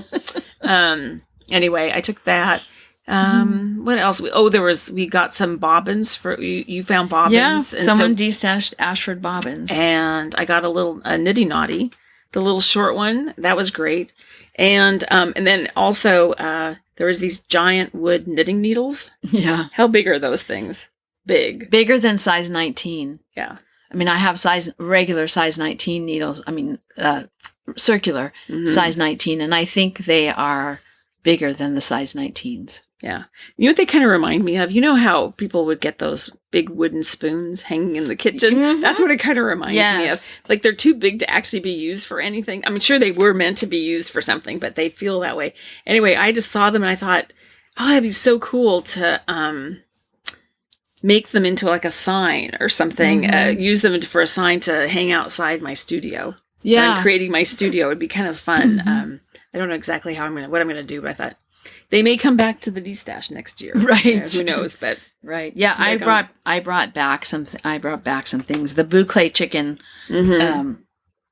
anyway, I took that. What else? We got some bobbins for you found bobbins. Yeah, and someone destashed Ashford bobbins, and I got a Nitty Naughty, the little short one. That was great, and then also there was these giant wood knitting needles. Yeah, how big are those things? Bigger than size 19. Yeah, I mean, I have regular size 19 needles. I mean, circular size 19, and I think they are bigger than the size 19s. Yeah. You know what they kind of remind me of? You know how people would get those big wooden spoons hanging in the kitchen? That's what it kind of reminds me of. Like they're too big to actually be used for anything. I mean, sure, they were meant to be used for something, but they feel that way. Anyway, I just saw them and I thought, oh, that'd be so cool to make them into like a sign or something. Use them for a sign to hang outside my studio. Yeah. I'm creating my studio. It'd be kind of fun. I don't know exactly what I'm going to do, but I thought they may come back to the D-Stash next year. Right. Who knows, but right. Yeah, I brought back some things. The boucle chicken.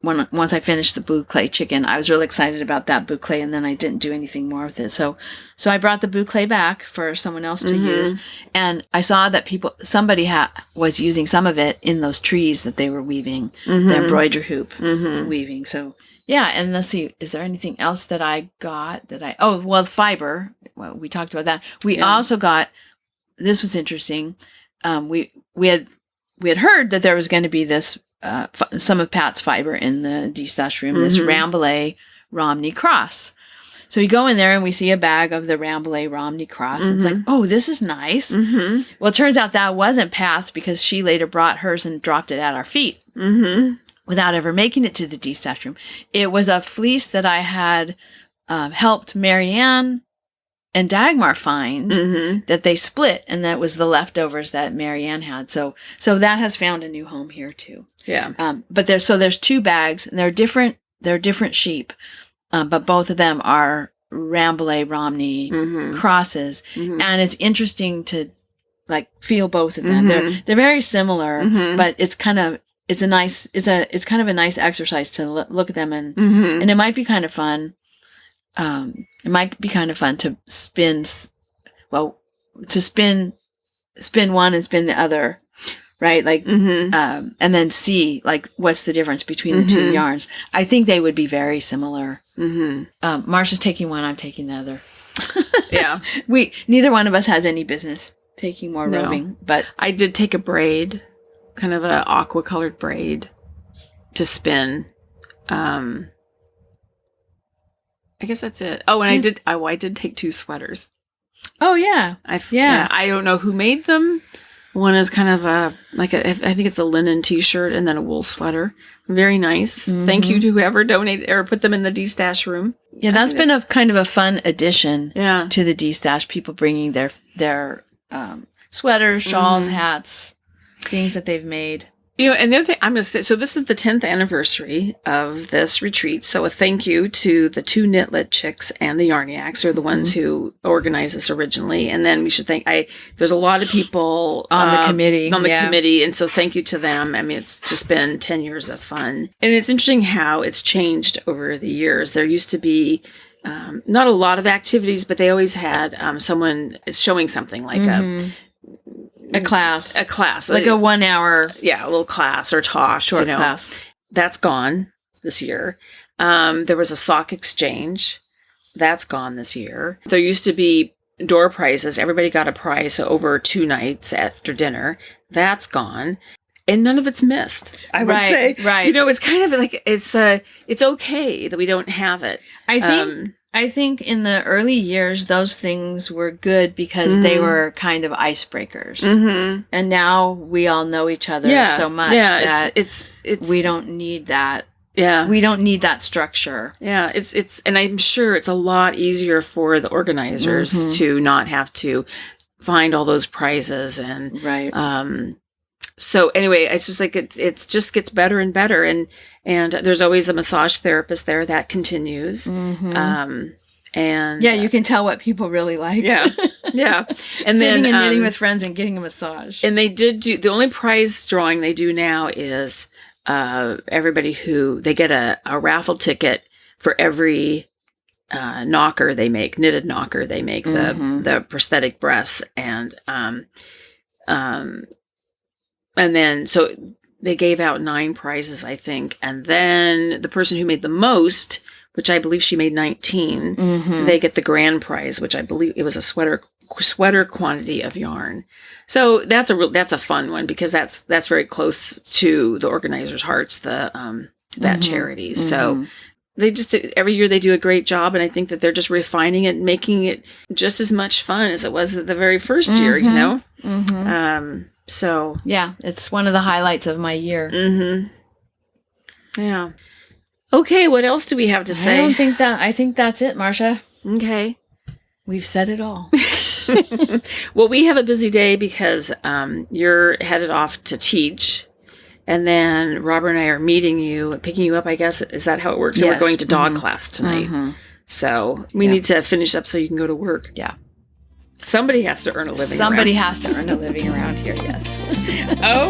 Once I finished the boucle chicken, I was really excited about that boucle, and then I didn't do anything more with it. So I brought the boucle back for someone else to use, and I saw that somebody was using some of it in those trees that they were weaving, the embroidery hoop weaving. So yeah, and let's see, is there anything else that I got the fiber. Well, we talked about that. We also got, this was interesting. We had heard that there was going to be this. Some of Pat's fiber in the D-Stash room, this Rambouillet Romney cross. So we go in there and we see a bag of the Rambouillet Romney cross. It's like, oh, this is nice. Well, it turns out that wasn't Pat's because she later brought hers and dropped it at our feet without ever making it to the D-Stash room. It was a fleece that I had helped Marianne and Dagmar find that they split, and that was the leftovers that Marianne had. So that has found a new home here too. Yeah. But there's two bags, and they're different sheep, but both of them are Rambouillet Romney crosses, and it's interesting to like feel both of them. They're very similar, but it's kind of a nice exercise to look at them, and it might be kind of fun. It might be kind of fun to spin well, to spin one and spin the other, right? Like, and then see like what's the difference between the two yarns. I think they would be very similar. Marsha's taking one, I'm taking the other. Yeah. Neither one of us has any business taking more roving, but I did take a braid, kind of a aqua colored braid to spin. I guess that's it. Oh, and I did take 2 sweaters. Oh yeah. I don't know who made them. One is kind of I think it's a linen t-shirt and then a wool sweater. Very nice. Thank you to whoever donated or put them in the D-Stash room. Yeah, that's been a kind of a fun addition to the D-Stash. People bringing their sweaters, shawls, hats, things that they've made. You know, and the other thing I'm going to say, so this is the 10th anniversary of this retreat. So a thank you to the 2 Knitlet chicks and the Yarniacs, who are the ones who organized this originally. And then we should thank, there's a lot of people on the committee. Committee. And so thank you to them. I mean, it's just been 10 years of fun. And it's interesting how it's changed over the years. There used to be not a lot of activities, but they always had someone showing something like a class, like a 1 hour, a little class or talk, short class. That's gone this year. There was a sock exchange. That's gone this year. There used to be door prizes. Everybody got a prize over 2 nights after dinner. That's gone. And none of it's missed, I would say. Right. You know, it's kind of like, it's okay that we don't have it. I think in the early years, those things were good because they were kind of icebreakers. And now we all know each other so much that it's we don't need that. Yeah. We don't need that structure. Yeah. And I'm sure it's a lot easier for the organizers to not have to find all those prizes and, so anyway, it's just like it just gets better and better, and there's always a massage therapist there that continues, and you can tell what people really like. And sitting and knitting with friends and getting a massage. And they did do the only prize drawing they do now is everybody who they get a raffle ticket for every knocker they make, knitted knocker they make, the prosthetic breasts and then, so they gave out 9 prizes, I think. And then the person who made the most, which I believe she made 19, they get the grand prize, which I believe it was a sweater quantity of yarn. So that's a fun one because that's very close to the organizers' hearts, that charity. So they just, every year they do a great job. And I think that they're just refining it, making it just as much fun as it was the very first year, you know? So yeah, it's one of the highlights of my year. Yeah. Okay, what else do we have to say? I think that's it, Marsha. Okay. We've said it all. Well, we have a busy day because you're headed off to teach. And then Robert and I are picking you up, I guess. Is that how it works? Yes. So we're going to dog class tonight. So we need to finish up so you can go to work. Yeah. Somebody has to earn a living has to earn a living around here, yes.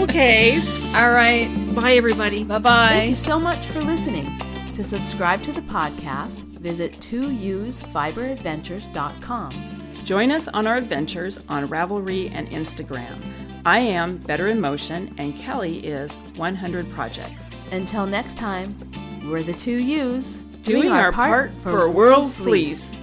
Okay. All right. Bye, everybody. Bye-bye. Thank you so much for listening. To subscribe to the podcast, visit 2usfiberadventures.com. Join us on our adventures on Ravelry and Instagram. I am Better in Motion, and Kelly is 100 Projects. Until next time, we're the 2 U's doing our part for World Fleece.